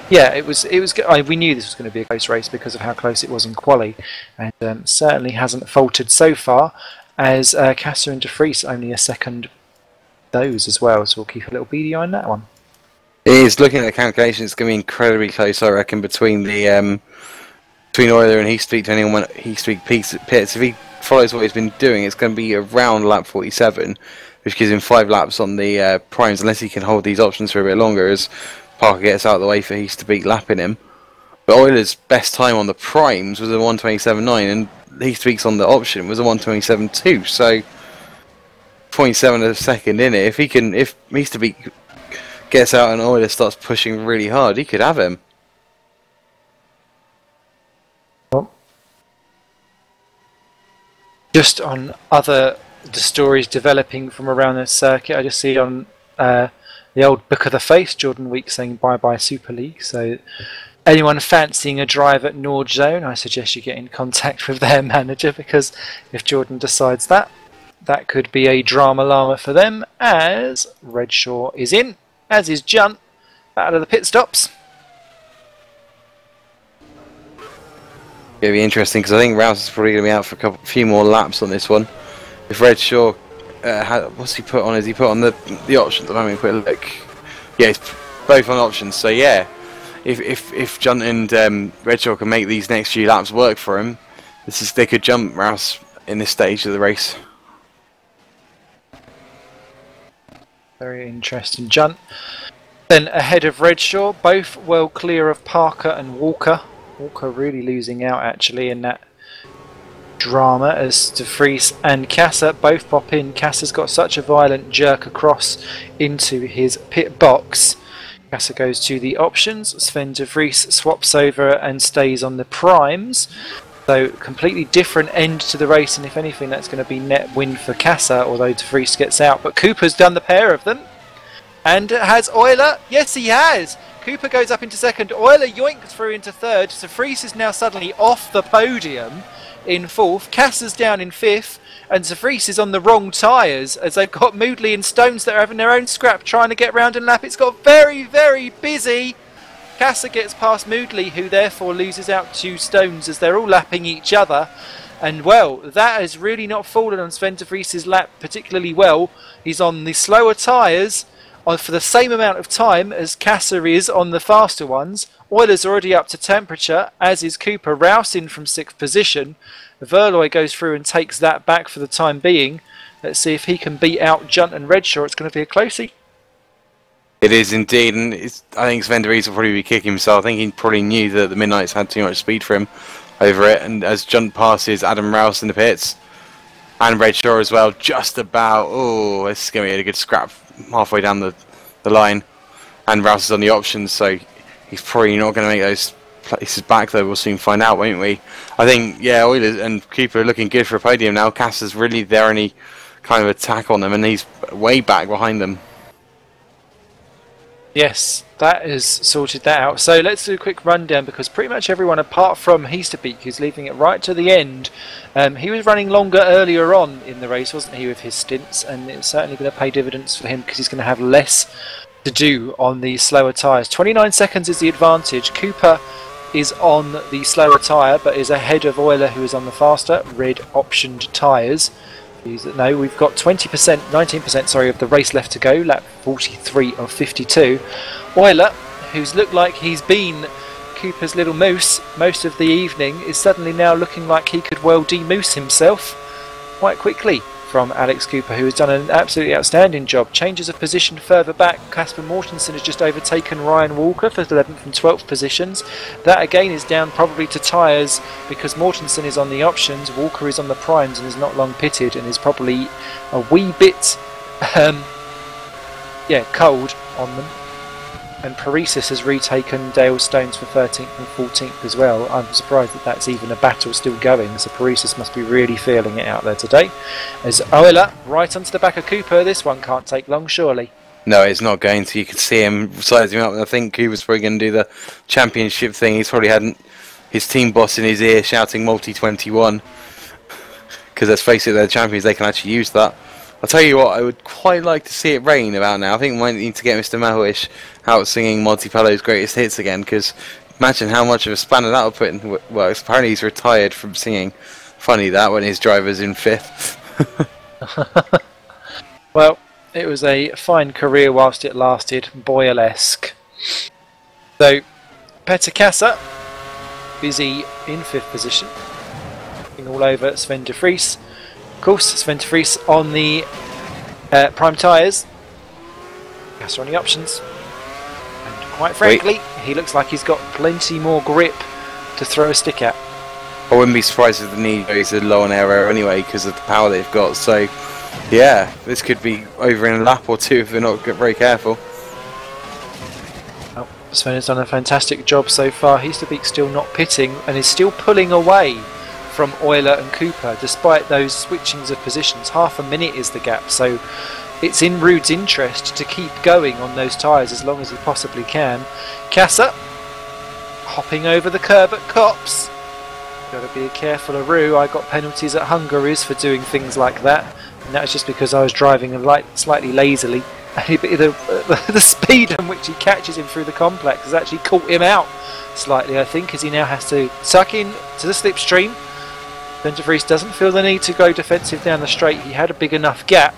Yeah, it was. We knew this was going to be a close race because of how close it was in quali, and certainly hasn't faltered so far. As Kasser and De Vries only a second those as well, so we'll keep a little beady eye on that one. It is. Looking at the calculations, it's going to be incredibly close, I reckon, between the between Euler and Heasterbeek, depending on when Heasterbeek pits. If he follows what he's been doing, it's going to be around lap 47, which gives him 5 laps on the primes, unless he can hold these options for a bit longer, as Parker gets out of the way for Heasterbeek lapping him. But Euler's best time on the primes was a 1:27.9, and Heasterbeek's on the option was a 1:27.2. So 0.7 of a second in it. If Heasterbeek gets out and Euler starts pushing really hard, he could have him. Just on the stories developing from around the circuit, I just see on the old Book of the Face, Jordan Week saying bye-bye Superleague. So anyone fancying a drive at Nord Zone, I suggest you get in contact with their manager, because if Jordan decides that could be a drama llama for them, as Redshaw is in, as is Junt, out of the pit stops. It'll be interesting because I think Rouse is probably going to be out for a few more laps on this one. If Redshaw, what's he put on? Is he put on the options? Let me quick look. Yeah, it's both on options. So yeah, if Junt and Redshaw can make these next few laps work for him, they could jump Rouse in this stage of the race. Very interesting. Junt then ahead of Redshaw, both well clear of Parker and Walker. Walker really losing out actually in that drama, as De Vries and Kasser both pop in. Kasser's got such a violent jerk across into his pit box. Kasser goes to the options. Sven De Vries swaps over and stays on the primes. So completely different end to the race, and if anything that's going to be net win for Kasser, although De Vries gets out. But Cooper's done the pair of them. And has Euler? Yes, he has! Cooper goes up into second. Euler yoinks through into third. De Vries is now suddenly off the podium in fourth. Kasser's down in fifth. And De Vries is on the wrong tyres, as they've got Moodley and Stones that are having their own scrap trying to get round and lap. It's got very, very busy. Kasser gets past Moodley, who therefore loses out to Stones as they're all lapping each other. And well, that has really not fallen on Sven De Vries' lap particularly well. He's on the slower tyres for the same amount of time as Kasser is on the faster ones. Euler's already up to temperature, as is Cooper. Rouse in from 6th position. Verloy goes through and takes that back for the time being. Let's see if he can beat out Junt and Redshaw. It's going to be a closey. It is indeed, and I think Sven De Vries will probably be kicking himself. I think he probably knew that the Midnights had too much speed for him over it, and as Junt passes Adam Rouse in the pits, and Redshaw as well, just about, oh, this is going to be a good scrap halfway down the line, and Rouse is on the options, so he's probably not going to make those places back, though. We'll soon find out, won't we? I think, yeah, Euler and Cooper are looking good for a podium now. Kasser's really their only kind of attack on them, and he's way back behind them. Yes, that has sorted that out. So let's do a quick rundown, because pretty much everyone apart from Heasterbeek, who's leaving it right to the end, he was running longer earlier on in the race, wasn't he, with his stints, and it's certainly going to pay dividends for him because he's going to have less to do on the slower tyres. 29 seconds is the advantage. Cooper is on the slower tyre, but is ahead of Euler, who is on the faster red optioned tyres. No, we've got 20%, 19%, sorry, of the race left to go. Lap 43 of 52. Euler, who's looked like he's been Cooper's little moose most of the evening, is suddenly now looking like he could well de-moose himself quite quickly from Alex Cooper, who has done an absolutely outstanding job. Changes of position further back. Casper Mortensen has just overtaken Ryan Walker for 11th and 12th positions. That again is down probably to tyres, because Mortensen is on the options, Walker is on the primes and is not long pitted and is probably a wee bit cold on them. And Paresis has retaken Dale Stones for 13th and 14th as well. I'm surprised that that's even a battle still going, so Paresis must be really feeling it out there today. As Euler right onto the back of Cooper, this one can't take long surely. No, it's not going to. You could see him sizing him up, and I think Cooper's probably going to do the championship thing. He's probably had his team boss in his ear shouting multi-21, because let's face it, they're champions, they can actually use that. I'll tell you what, I would quite like to see it rain about now. I think we might need to get Mr. Mahuish out singing Monty Python's greatest hits again, because imagine how much of a spanner that would put in. Well, apparently he's retired from singing. Funny that, when his driver's in 5th. Well, it was a fine career whilst it lasted, Boyle-esque. So, Petter Kassa, busy in 5th position, all over Sven de Vries. Of course, Sven de Vries on the prime tyres. Kassa on the options. And quite frankly, he looks like he's got plenty more grip to throw a stick at. I wouldn't be surprised if the knee goes low on air anyway, because of the power they've got. So, yeah, this could be over in a lap or two if they're not very careful. Well, Sven has done a fantastic job so far. Heasterbeek still not pitting and is still pulling away from Euler and Cooper, despite those switchings of positions. Half a minute is the gap, so it's in Ruud's interest to keep going on those tyres as long as he possibly can. Kassa hopping over the curb at Copse. Got to be careful of Roo. I got penalties at Hungary's for doing things like that, and that was just because I was driving slightly lazily. The speed in which he catches him through the complex has actually caught him out slightly, I think, as he now has to tuck in to the slipstream. Sven de Vries doesn't feel the need to go defensive down the straight. He had a big enough gap,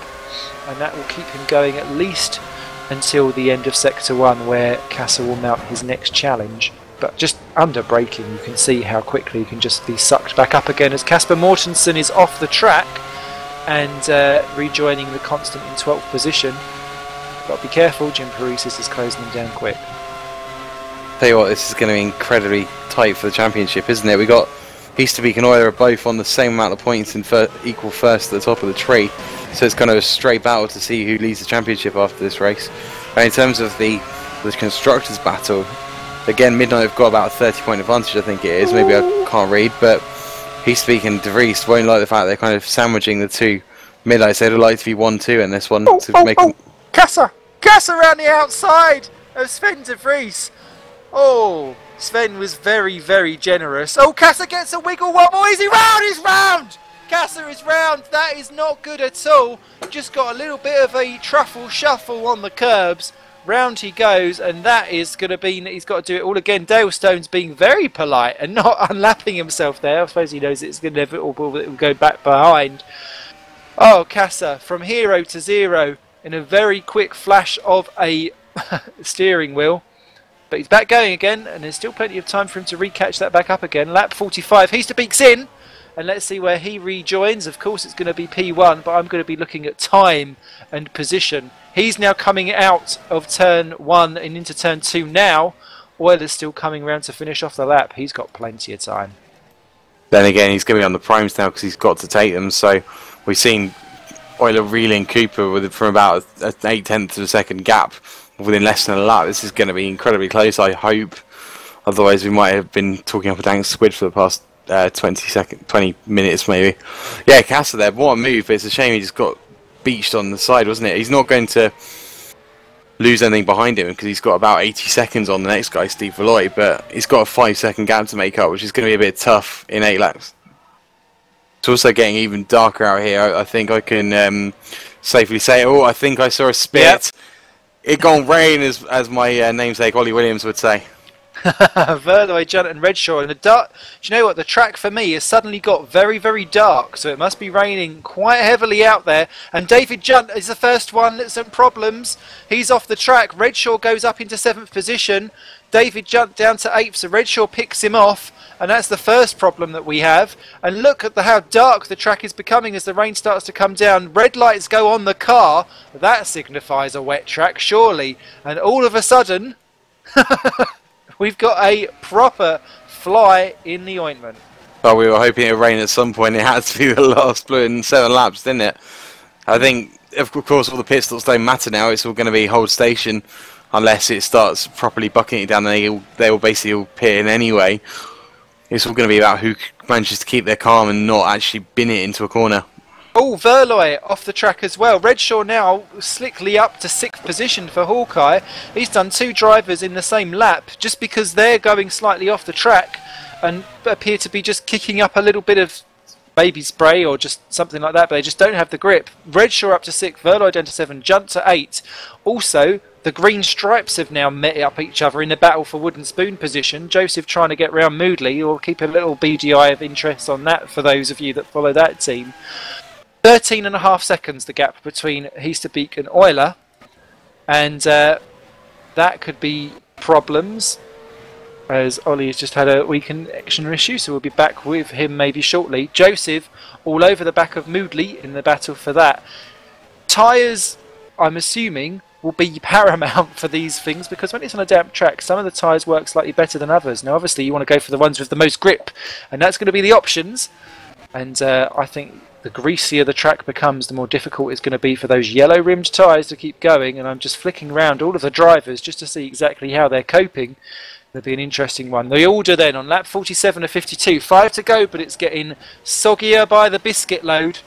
and that will keep him going at least until the end of Sector 1, where Kassa will mount his next challenge. But just under braking, you can see how quickly he can just be sucked back up again, as Casper Mortensen is off the track and rejoining the constant in 12th position. Got to be careful, Jim Paresis is closing them down quick. Tell you what, this is going to be incredibly tight for the championship, isn't it? We got Easterbeek and Euler are both on the same amount of points in equal first at the top of the tree, so it's kind of a straight battle to see who leads the championship after this race. And in terms of the constructors' battle, again, Midnight have got about a 30-point advantage, I think it is. Maybe I can't read, but Easterbeek and de Vries won't like the fact they're kind of sandwiching the two Midnights. They'd like to be 1-2 in this one to make them. Kassa around the outside of Sven de Vries. Oh, Sven was very, very generous. Oh, Kassa gets a wiggle wobble. Is he round? He's round! Kassa is round. That is not good at all. Just got a little bit of a truffle shuffle on the curbs. Round he goes, and that is going to be... He's got to do it all again. Dale Stone's being very polite and not unlapping himself there. I suppose he knows it's going to go back behind. Oh, Kassa, from hero to zero in a very quick flash of a steering wheel. But he's back going again, and there's still plenty of time for him to recatch that back up again. Lap 45, Easterbeek's in, and let's see where he rejoins. Of course it's going to be P1, but I'm going to be looking at time and position. He's now coming out of turn 1 and into turn 2 now. Euler's still coming round to finish off the lap. He's got plenty of time. Then again, he's going to be on the primes now because he's got to take them, so we've seen Euler reeling Cooper from about an 8/10 of a second gap within less than a lap. This is going to be incredibly close, I hope. Otherwise, we might have been talking up a dang squid for the past 20 minutes, maybe. Yeah, Kassa there. What a move, but it's a shame he just got beached on the side, wasn't it? He's not going to lose anything behind him because he's got about 80 seconds on the next guy, Steve Valois, but he's got a 5-second gap to make up, which is going to be a bit tough in 8 laps. It's also getting even darker out here. I think I can safely say, oh, I think I saw a spit. Yep. It gone rain, as my namesake Ollie Williams would say. Verloy, Junt and Redshaw. And the dark. Do you know what? The track for me has suddenly got very, very dark, so it must be raining quite heavily out there. And David Junt is the first one that's some problems. He's off the track. Redshaw goes up into 7th position. David Junt down to 8th, so Redshaw picks him off. And that's the first problem that we have. And look at how dark the track is becoming as the rain starts to come down. Red lights go on the car. That signifies a wet track, surely. And all of a sudden, we've got a proper fly in the ointment. Well, we were hoping it would rain at some point. It had to be the last blue in 7 laps, didn't it? I think, of course, all the pit stops don't matter now. It's all going to be hold station unless it starts properly bucketing it down. They will basically all pit in anyway. It's all going to be about who manages to keep their calm and not actually bin it into a corner. Oh, Verloy off the track as well. Redshaw now slickly up to 6th position for Hawkeye. He's done 2 drivers in the same lap just because they're going slightly off the track and appear to be just kicking up a little bit of baby spray or just something like that, but they just don't have the grip. Redshaw up to 6th, Verloy down to 7, Junt to 8. Also, the green stripes have now met up each other in the battle for wooden spoon position. Joseph trying to get round Moodley. We'll keep a little beady eye of interest on that for those of you that follow that team. 13.5 seconds the gap between Heasterbeek and Euler, and that could be problems as Ollie has just had a wee connection issue, so we'll be back with him maybe shortly. Joseph all over the back of Moodley in the battle for that. Tyres, I'm assuming, will be paramount for these things because when it's on a damp track, some of the tyres work slightly better than others. Now obviously you want to go for the ones with the most grip, and that's going to be the options, and I think the greasier the track becomes, the more difficult it's going to be for those yellow rimmed tyres to keep going. And I'm just flicking around all of the drivers just to see exactly how they're coping. It'll be an interesting one. The order then on lap 47 of 52, 5 to go, but it's getting soggier by the biscuit load.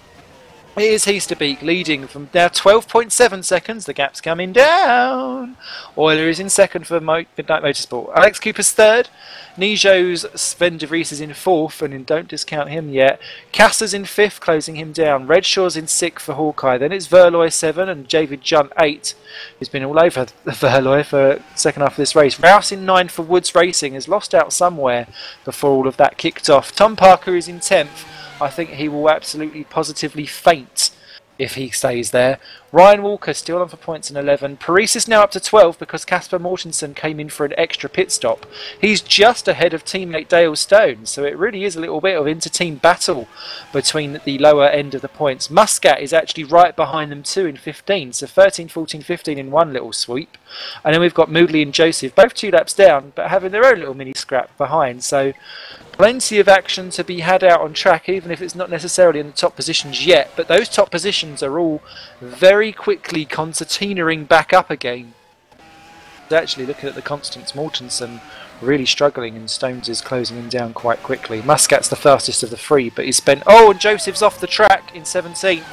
It is Heasterbeek leading from now 12.7 seconds. The gap's coming down. Euler is in 2nd for Midnight Motorsport. Alex Cooper's 3rd. Nijo's Sven de Vries is in 4th, and don't discount him yet. Casser's in 5th, closing him down. Redshaw's in 6th for Hawkeye. Then it's Verloy 7 and David Junt 8. He's been all over the Verloy for second half of this race. Rouse in 9th for Woods Racing. Has lost out somewhere before all of that kicked off. Tom Parker is in 10th. I think he will absolutely positively faint if he stays there. Ryan Walker still on for points in 11. Paris is now up to 12 because Casper Mortensen came in for an extra pit stop. He's just ahead of teammate Dale Stone, so it really is a little bit of inter-team battle between the lower end of the points. Muscat is actually right behind them too in 15, so 13, 14, 15 in one little sweep. And then we've got Moodley and Joseph, both 2 laps down, but having their own little mini scrap behind, so plenty of action to be had out on track, even if it's not necessarily in the top positions yet. But those top positions are all very quickly concertinaing back up again. Actually, looking at the constants, Mortensen really struggling, and Stones is closing him down quite quickly. Muscat's the fastest of the 3, but he's spent... Oh, and Joseph's off the track in 17th.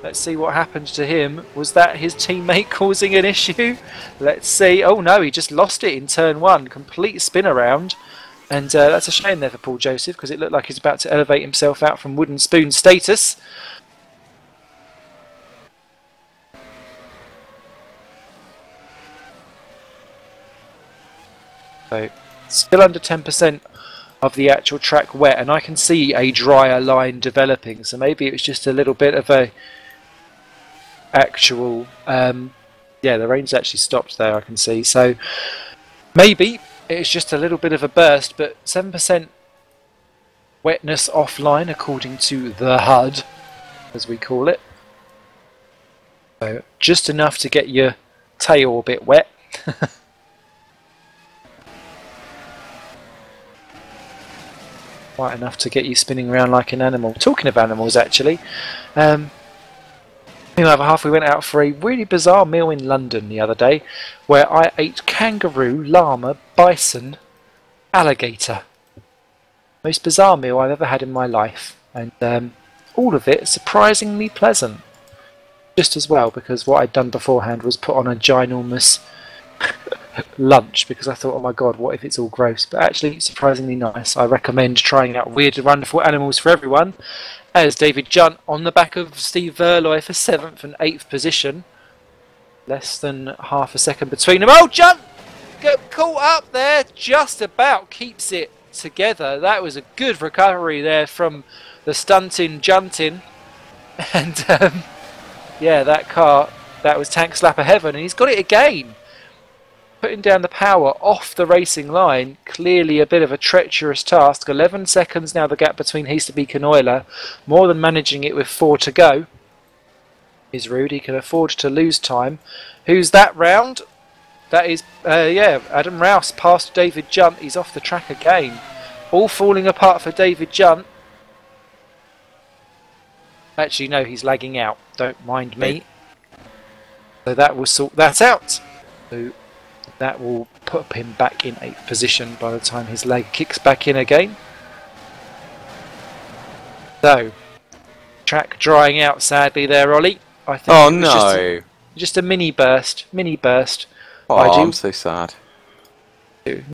Let's see what happened to him. Was that his teammate causing an issue? Let's see. Oh no, he just lost it in turn 1. Complete spin around. And that's a shame there for Paul Joseph, because it looked like he's about to elevate himself out from wooden spoon status. So, still under 10% of the actual track wet, and I can see a drier line developing, so maybe it was just a little bit of a actual... yeah, the rain's actually stopped there, I can see, so maybe it's just a little bit of a burst, but 7% wetness offline according to the HUD, as we call it. So just enough to get your tail a bit wet. Quite enough to get you spinning around like an animal. Talking of animals, actually, the other half, we went out for a really bizarre meal in London the other day where I ate kangaroo, llama, bison, alligator. Most bizarre meal I've ever had in my life, and all of it surprisingly pleasant. Just as well, because what I'd done beforehand was put on a ginormous lunch, because I thought, oh my god, what if it's all gross? But actually surprisingly nice. I recommend trying out weird and wonderful animals for everyone. As David Junt on the back of Steve Verloy for 7th and 8th position. Less than half a second between them. Oh, Junt! Got caught up there. Just about keeps it together. That was a good recovery there from the stunting Juntin. And yeah, that car, that was tank slapper heaven. And he's got it again. Putting down the power off the racing line. Clearly a bit of a treacherous task. 11 seconds now the gap between Heasterbeek and Euler. More than managing it with 4 to go. Is rude. He can afford to lose time. Who's that round? That is, yeah, Adam Rouse past David Junt. He's off the track again. All falling apart for David Junt. Actually, no, he's lagging out. Don't mind me. So that will sort that out. So that will put him back in 8th position by the time his leg kicks back in again. So, track drying out sadly there, Ollie. I think oh no! Just a mini burst. Oh, I'm so sad.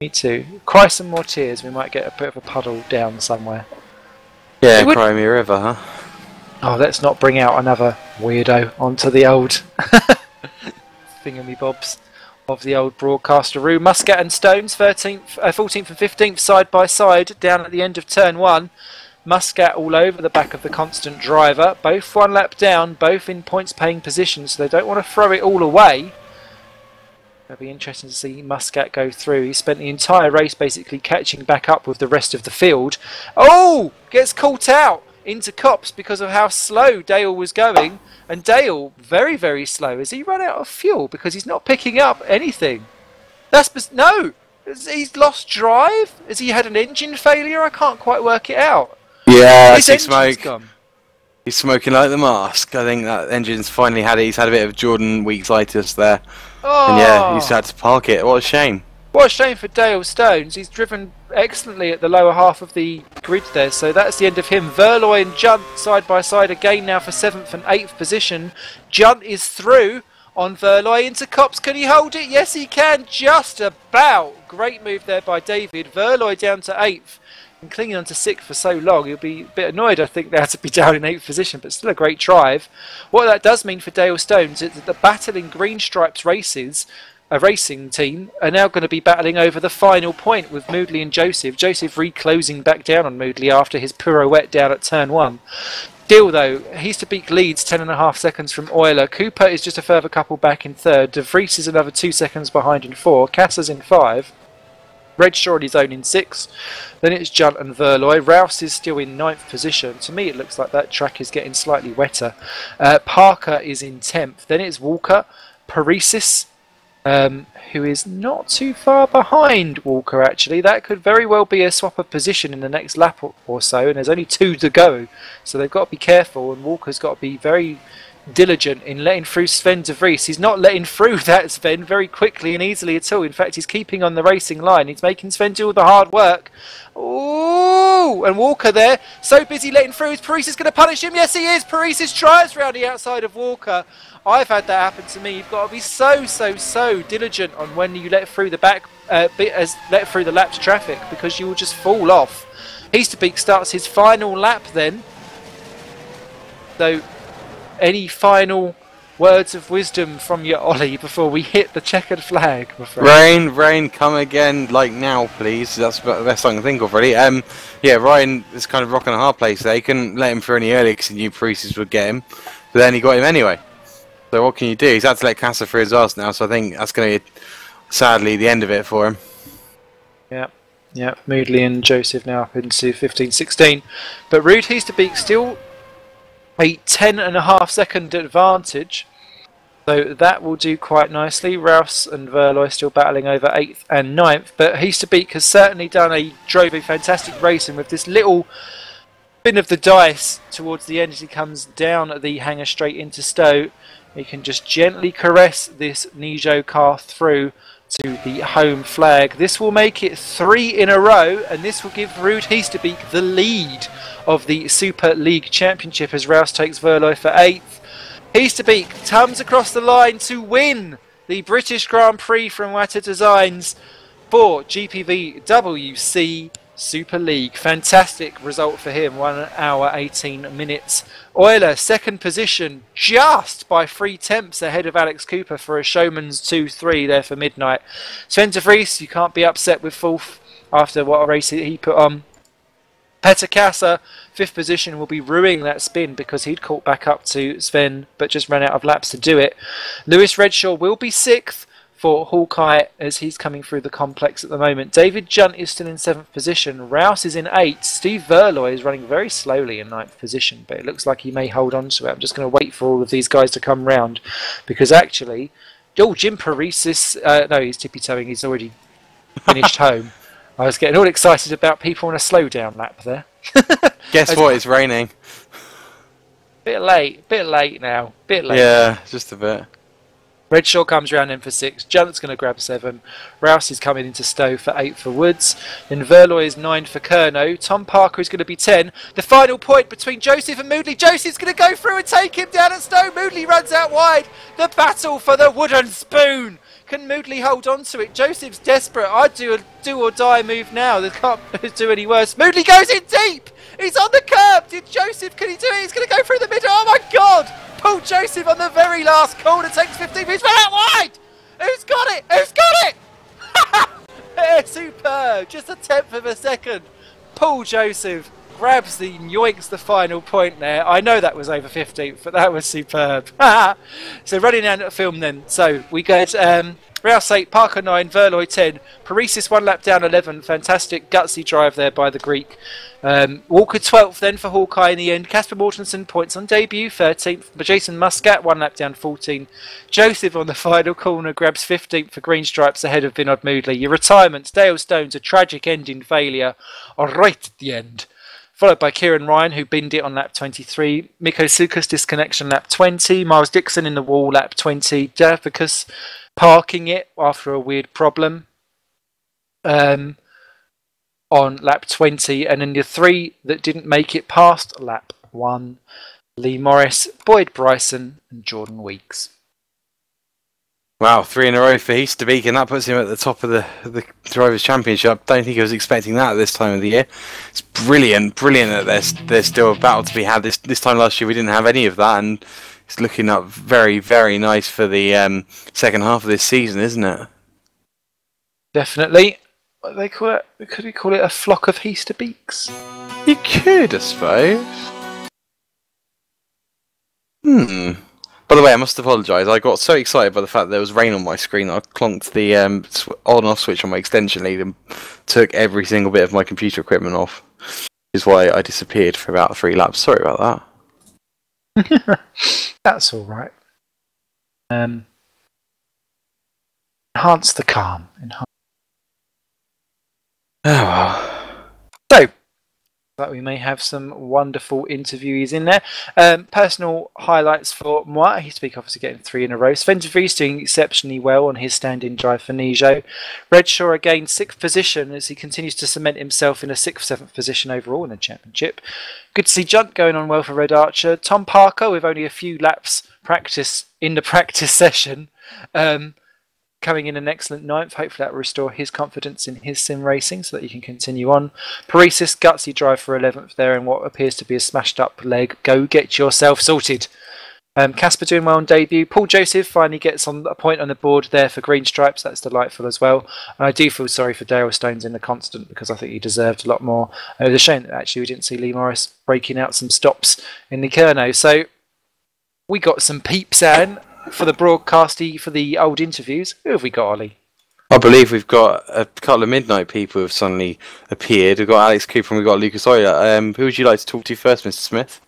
Me too. Cry some more tears. We might get a bit of a puddle down somewhere. Yeah, cry me a river, huh? Oh, let's not bring out another weirdo onto the old thingamybobs of the old broadcaster room. Muscat and Stones, 14th and 15th side by side down at the end of turn 1. Muscat all over the back of the constant driver. Both 1 lap down, both in points paying positions, so they don't want to throw it all away. It'll be interesting to see Muscat go through. He spent the entire race basically catching back up with the rest of the field. Oh! Gets caught out into Copse because of how slow Dale was going. And Dale, very, very slow. Has he run out of fuel? Because he's not picking up anything. No! He's lost drive? Has he had an engine failure? I can't quite work it out. Yeah, His engine's gone. He's smoking like the mask. I think that engine's finally had it. He's had a bit of Jordan Weeks-itis there. Oh. And yeah, he's had to park it. What a shame. What a shame for Dale Stones. He's driven excellently at the lower half of the grid there, so that's the end of him. Verloy and Junt side by side again now for 7th and 8th position. Junt is through on Verloy into Copse. Can he hold it? Yes, he can. Just about. Great move there by David. Verloy down to 8th. And clinging on to 6th for so long, he'll be a bit annoyed, I think, they had to be down in 8th position, but still a great drive. What that does mean for Dale Stones is that the battling Green Stripes races, a racing team, are now going to be battling over the final point with Moodley and Joseph. Joseph reclosing back down on Moodley after his pirouette down at turn 1. Deal though, Heasterbeek leads 10.5 seconds from Euler. Cooper is just a further couple back in 3rd. De Vries is another 2 seconds behind in 4. Cassa's in 5. Redshaw on his own in 6th. Then it's Junt and Verloy. Rouse is still in 9th position. To me it looks like that track is getting slightly wetter. Parker is in 10th. Then it's Walker. Paresis, who is not too far behind Walker actually. That could very well be a swap of position in the next lap or so, and there's only 2 to go. So they've got to be careful, and Walker's got to be very diligent in letting through Sven De Vries. He's not letting through that Sven very quickly and easily at all. In fact, he's keeping on the racing line. He's making Sven do all the hard work. Ooh! And Walker there, so busy letting through. Is Paresis going to punish him? Yes, he is. Paresis tries round the outside of Walker. I've had that happen to me. You've got to be so diligent on when you let through the back, let through the lapped traffic, because you will just fall off. Heasterbeek starts his final lap then. So, any final words of wisdom from your Ollie before we hit the checkered flag, my friend? Rain, come again, like now, please. That's about the best I can think of, really. Yeah, Ryan is kind of rocking a hard place there. He couldn't let him through any earlier because he knew Paresis would get him, but then he got him anyway. So what can you do? He's had to let Casa through his arse now, so I think that's going to be, sadly, the end of it for him. Yeah, Moodley and Joseph now up into 15-16. But Rude Heasterbeek still a 10.5 second advantage, so that will do quite nicely. Rouse and Verloy still battling over 8th and 9th, but Heasterbeek has certainly drove a fantastic race, and with this little spin of the dice towards the end as he comes down at the hangar straight into Stowe, he can just gently caress this Nijo car through to the home flag. This will make it 3 in a row, and this will give Rude Heasterbeek the lead of the Super League Championship as Rouse takes Verloy for 8th. Heasterbeek comes across the line to win the British Grand Prix from Watter Designs for GPVWC Superleague. Fantastic result for him. 1 hour 18 minutes. Euler, second position, just by 3/10 ahead of Alex Cooper for a showman's 2-3 there for Midnight. Sven de Vries, you can't be upset with fourth after what a race he put on. Petter Kassa, fifth position, will be ruining that spin because he'd caught back up to Sven but just ran out of laps to do it. Lewis Redshaw will be sixth for Hawkeye as he's coming through the complex at the moment. David Junt is still in 7th position. Rouse is in 8th. Steve Verloy is running very slowly in 9th position, but it looks like he may hold on to it. I'm just going to wait for all of these guys to come round because actually, Jim Paresis, no, he's tippy-toeing, he's already finished home. I was getting all excited about people on a slowdown lap there. Guess what? It's raining. Bit late now. Bit late. Yeah, just a bit. Redshaw comes round in for 6. Junt's going to grab 7. Rouse is coming into Stowe for 8 for Woods. Then Verloy is 9 for Kerno. Tom Parker is going to be 10. The final point between Joseph and Moodley. Joseph's going to go through and take him down at Stowe. Moodley runs out wide. The battle for the wooden spoon. Can Moodley hold on to it? Joseph's desperate. I'd do a do or die move now. They can't do any worse. Moodley goes in deep. He's on the curb. Can he do it? He's going to go through the middle. Oh my God. Paul Joseph on the very last corner takes 15 metres. Run out wide. Who's got it? Who's got it? Superb. Just a 10th of a second. Paul Joseph grabs yoinks the final point there. I know that was over 15th, but that was superb. So running down the film then. So we get Rouse 8, Parker 9, Verloy 10, Paresis 1 lap down 11. Fantastic gutsy drive there by the Greek. Walker 12th then for Hawkeye in the end. Casper Mortensen points on debut 13th. But Jason Muscat 1 lap down 14. Joseph on the final corner grabs 15th for Green Stripes ahead of Vinod Moodley. Your retirement, Dale Stones, a tragic ending failure right at the end. Followed by Kieran Ryan, who binned it on lap 23. Miko Sukas disconnection lap 20. Miles Dixon in the wall lap 20. Davicus parking it after a weird problem on lap 20. And then the 3 that didn't make it past lap 1. Lee Morris, Boyd Bryson and Jordan Weeks. Wow, 3 in a row for Easterbeek, and that puts him at the top of the Drivers' Championship. I don't think I was expecting that at this time of the year. It's brilliant that there's still a battle to be had. This time last year we didn't have any of that, and it's looking up very, very nice for the second half of this season, isn't it? Definitely. What do they call it? Could we call it a flock of Easterbeeks? You could, I suppose. By the way, I must apologise. I got so excited by the fact that there was rain on my screen that I clonked the on and off switch on my extension lead and took every single bit of my computer equipment off. Which is why I disappeared for about 3 laps. Sorry about that. That's all right. Enhance the calm. Oh well. So, that we may have some wonderful interviewees in there. Personal highlights for moi. Easterbeek obviously getting 3 in a row. Sven de Vries doing exceptionally well on his stand-in drive for Nijo. Redshaw again 6th position as he continues to cement himself in a 6th, 7th position overall in the championship. Good to see Junt going on well for Red Archer. Tom Parker with only a few laps practice in the practice session. Coming in an excellent 9th. Hopefully that will restore his confidence in his sim racing so that he can continue on. Paresis, gutsy drive for 11th there in what appears to be a smashed up leg. Go get yourself sorted. Casper doing well on debut. Paul Joseph finally gets on a point on the board there for Green Stripes. That's delightful as well. And I do feel sorry for Dale Stones in the constant because I think he deserved a lot more. It was a shame that actually we didn't see Lee Morris breaking out some stops in the Kerno. So we got some peeps in for the broadcasty, for the old interviews. Who have we got, Ollie? I believe we've got a couple of Midnight people who have suddenly appeared. We've got Alex Cooper and we've got Lucas Euler. Who would you like to talk to first, Mr. Smith?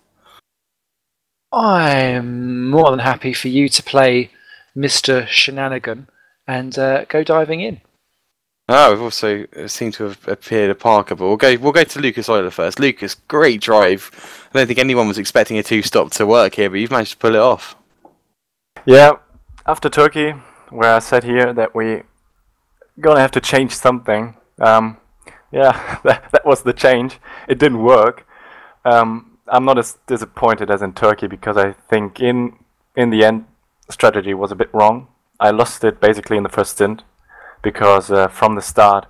I'm more than happy for you to play Mr. Shenanigan and go diving in. Oh, we've also seemed to have appeared at Parker, but we'll go to Lucas Euler first. Lucas, great drive. I don't think anyone was expecting a 2-stop to work here, but you've managed to pull it off. Yeah, after Turkey, where I said here that we gonna have to change something. Yeah, that was the change. It didn't work. I'm not as disappointed as in Turkey because I think in the end, strategy was a bit wrong. I lost it basically in the first stint because from the start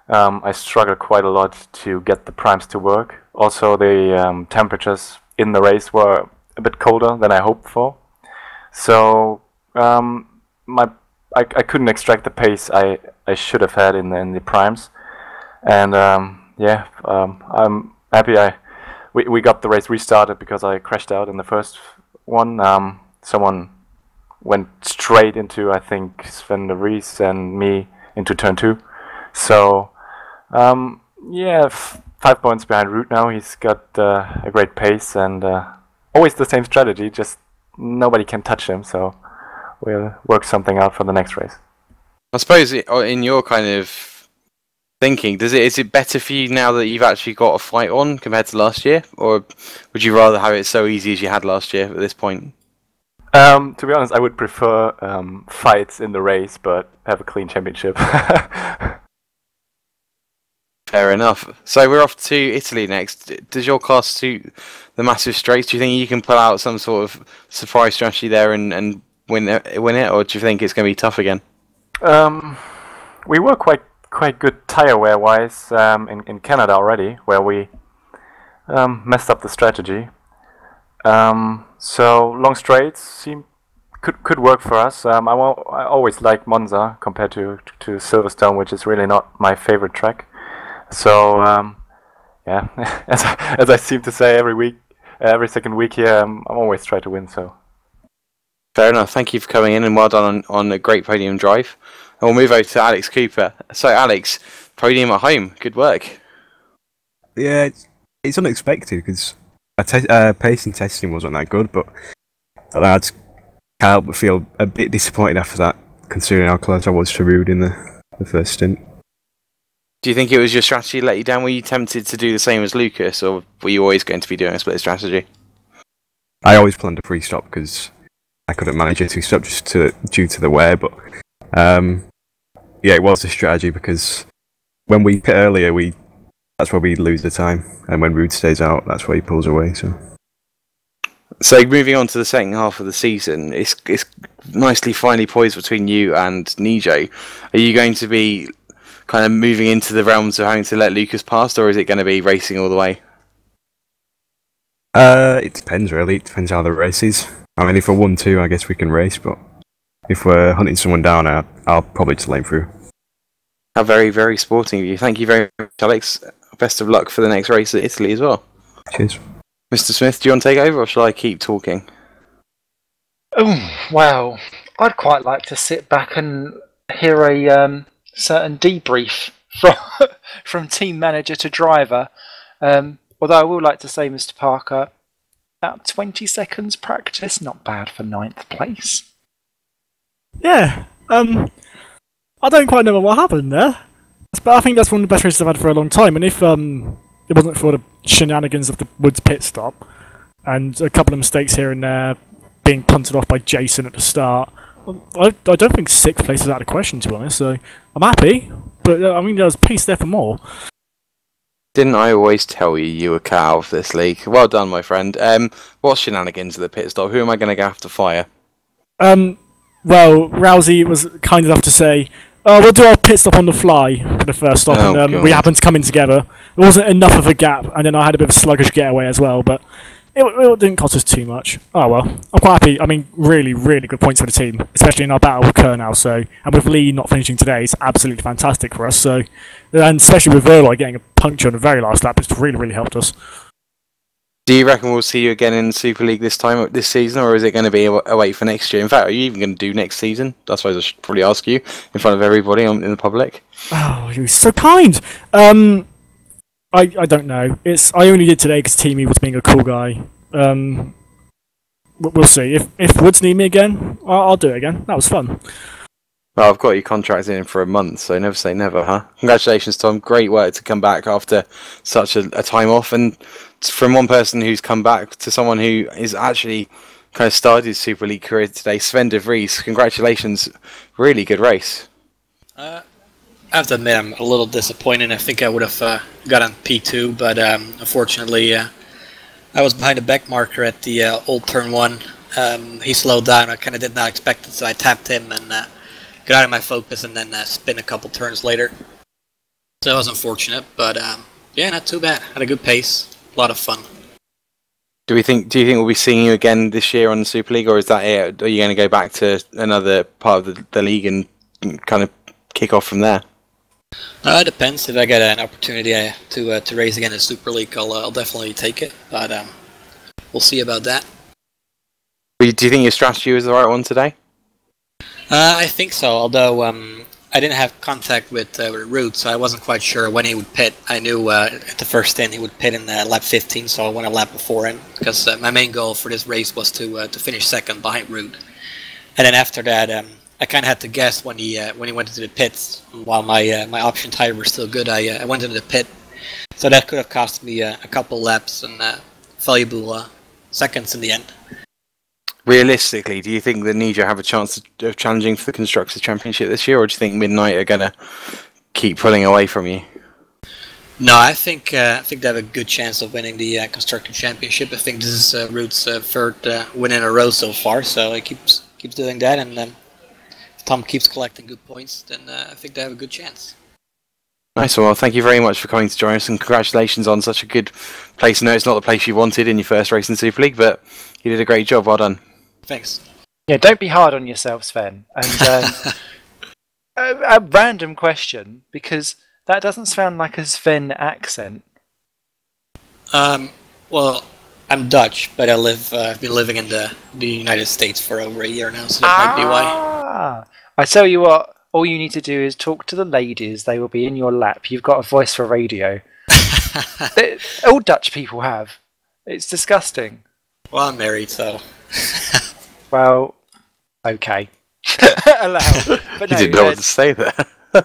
I struggled quite a lot to get the primes to work. Also, the temperatures in the race were a bit colder than I hoped for. So I couldn't extract the pace I should have had in the primes. And I'm happy we got the race restarted because I crashed out in the first one. Someone went straight into, I think, Sven de Vries and me into turn 2. So, 5 points behind Root now. He's got a great pace and always the same strategy, just nobody can touch him, so we'll work something out for the next race. I suppose in your kind of thinking, is it better for you now that you've actually got a fight on compared to last year? Or would you rather have it so easy as you had last year at this point? To be honest, I would prefer fights in the race, but have a clean championship. Fair enough. So we're off to Italy next. Does your class suit the massive straights? Do you think you can pull out some sort of surprise strategy there and win it, or do you think it's going to be tough again? We were quite good tire wear wise in Canada already, where we messed up the strategy. So long straights could work for us. I always like Monza compared to Silverstone, which is really not my favorite track. So as I seem to say every second week here, I'm always trying to win. So fair enough. Thank you for coming in, and well done on a great podium drive. And we'll move over to Alex Cooper. So Alex, podium at home. Good work. Yeah, it's unexpected because pace and testing wasn't that good, but I can't help but feel a bit disappointed after that, considering how close I was to Rude in the first stint. Do you think it was your strategy that let you down? Were you tempted to do the same as Lucas, or were you always going to be doing a split strategy? I always planned a pre-stop because I couldn't manage a two-stop just due to the wear, but it was a strategy because when we pit earlier, that's where we lose the time, and when Rude stays out, that's where he pulls away. So moving on to the second half of the season, it's nicely finely poised between you and Nijo. Are you going to be kind of moving into the realms of having to let Lucas past, or is it going to be racing all the way? It depends really. It depends how the race is. I mean, if we're 1-2, I guess we can race, but if we're hunting someone down, I'll probably just lane through. How very, very sporting of you. Thank you very much, Alex. Best of luck for the next race at Italy as well. Cheers. Mr. Smith, do you want to take over, or shall I keep talking? Oh, wow. I'd quite like to sit back and hear a certain debrief from team manager to driver. Although I will like to say, Mr. Parker, about 20 seconds practice, not bad for 9th place. Yeah, I don't quite know what happened there, but I think that's one of the best races I've had for a long time. And if it wasn't for the shenanigans of the Woods pit stop and a couple of mistakes here and there, being punted off by Jason at the start, I don't think 6th place is out of question, to be honest. So I'm happy, but I mean there was pace there for more. Didn't I always tell you were cut out of this league? Well done, my friend. What shenanigans at the pit stop? Who am I going to have to fire? Well, Rousey was kind enough to say, we'll do our pit stop on the fly for the first stop, and we happened to come in together. There wasn't enough of a gap, and then I had a bit of a sluggish getaway as well, but it didn't cost us too much. Oh well, I'm quite happy. I mean, really, really good points for the team, especially in our battle with Kerr now. So, and with Lee not finishing today, it's absolutely fantastic for us. So, and especially with Verloy getting a puncture on the very last lap, it's really, really helped us. Do you reckon we'll see you again in Super League this season, or is it going to be a wait for next year? In fact, are you even going to do next season? I suppose I should probably ask you in front of everybody in the public. Oh, you're so kind. I don't know. I only did today because Teamy was being a cool guy. We'll see. If Woods need me again, I'll do it again. That was fun. Well, I've got you contracted in for a month, so never say never, huh? Congratulations, Tom. Great work to come back after such a time off. And from one person who's come back to someone who is actually kind of started his Super League career today, Sven de Vries. Congratulations. Really good race. I have to admit, I'm a little disappointed. I think I would have gotten P2, but unfortunately, I was behind the back marker at the old turn 1. He slowed down. I kind of did not expect it, so I tapped him and got out of my focus and then spin a couple turns later. So that was unfortunate, but yeah, not too bad. Had a good pace, a lot of fun. Do you think we'll be seeing you again this year on the Super League, or is that it? Are you going to go back to another part of the league and kind of kick off from there? It depends. If I get an opportunity to race again in Super League, I'll definitely take it. But we'll see about that. Do you think your strategy was the right one today? I think so. Although I didn't have contact with Root, so I wasn't quite sure when he would pit. I knew at the first stint he would pit in lap 15, so I went a lap before him because my main goal for this race was to finish second behind Root. And then after that, I kind of had to guess when he went into the pits. While my option tire was still good, I went into the pit, so that could have cost me a couple laps and valuable seconds in the end. Realistically, do you think that Nijo have a chance of challenging for the Constructors' Championship this year, or do you think Midnight are going to keep pulling away from you? No, I think they have a good chance of winning the Constructors' Championship. I think this is Root's third win in a row so far, so he keeps doing that, and if Tom keeps collecting good points, then I think they have a good chance. Nice. Well, thank you very much for coming to join us, and congratulations on such a good place. No, it's not the place you wanted in your first race in Super League, but you did a great job. Well done. Thanks. Yeah, don't be hard on yourself, Sven. And a random question, because that doesn't sound like a Sven accent. Well, I'm Dutch, but I've been living in the United States for over a year now, so that might be why. I tell you what, all you need to do is talk to the ladies. They will be in your lap. You've got a voice for radio. All Dutch people have. It's disgusting. Well, I'm married, so... Well, okay. Allow. But no, you didn't know what to say there.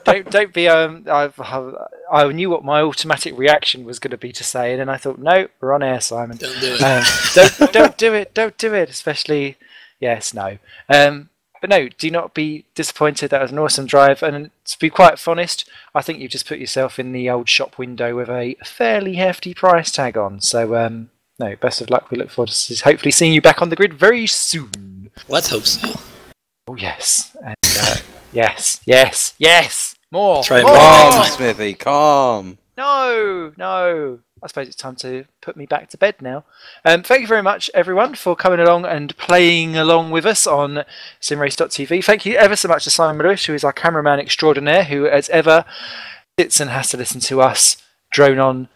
don't be. I knew what my automatic reaction was going to be to say, and then I thought, no, we're on air, Simon. Don't do it. Don't do it. Don't do it. Especially, yes, no. But no, do not be disappointed. That was an awesome drive, and to be quite honest, I think you've just put yourself in the old shop window with a fairly hefty price tag on. So, no, best of luck. We look forward to hopefully seeing you back on the grid very soon. Let's hope so. Oh yes, and yes, more. Try more. Calm, Smithy, calm. No. I suppose it's time to put me back to bed now. Thank you very much, everyone, for coming along and playing along with us on simrace.tv. Thank you ever so much to Simon Lewis, who is our cameraman extraordinaire, who, as ever, sits and has to listen to us drone on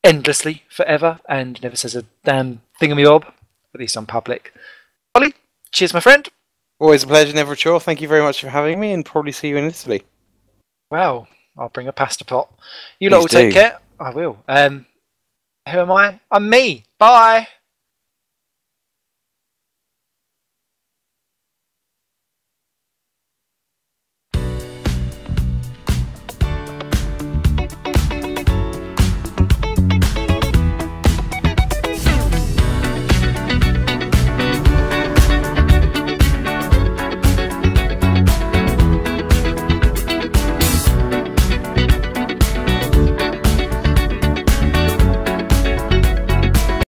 endlessly, forever, and never says a damn thingamabob, at least on public. Ollie, cheers, my friend. Always a pleasure, never a chore. Thank you very much for having me, and probably see you in Italy. Well, I'll bring a pasta pot. You lot will take care. I will. Who am I? I'm me. Bye.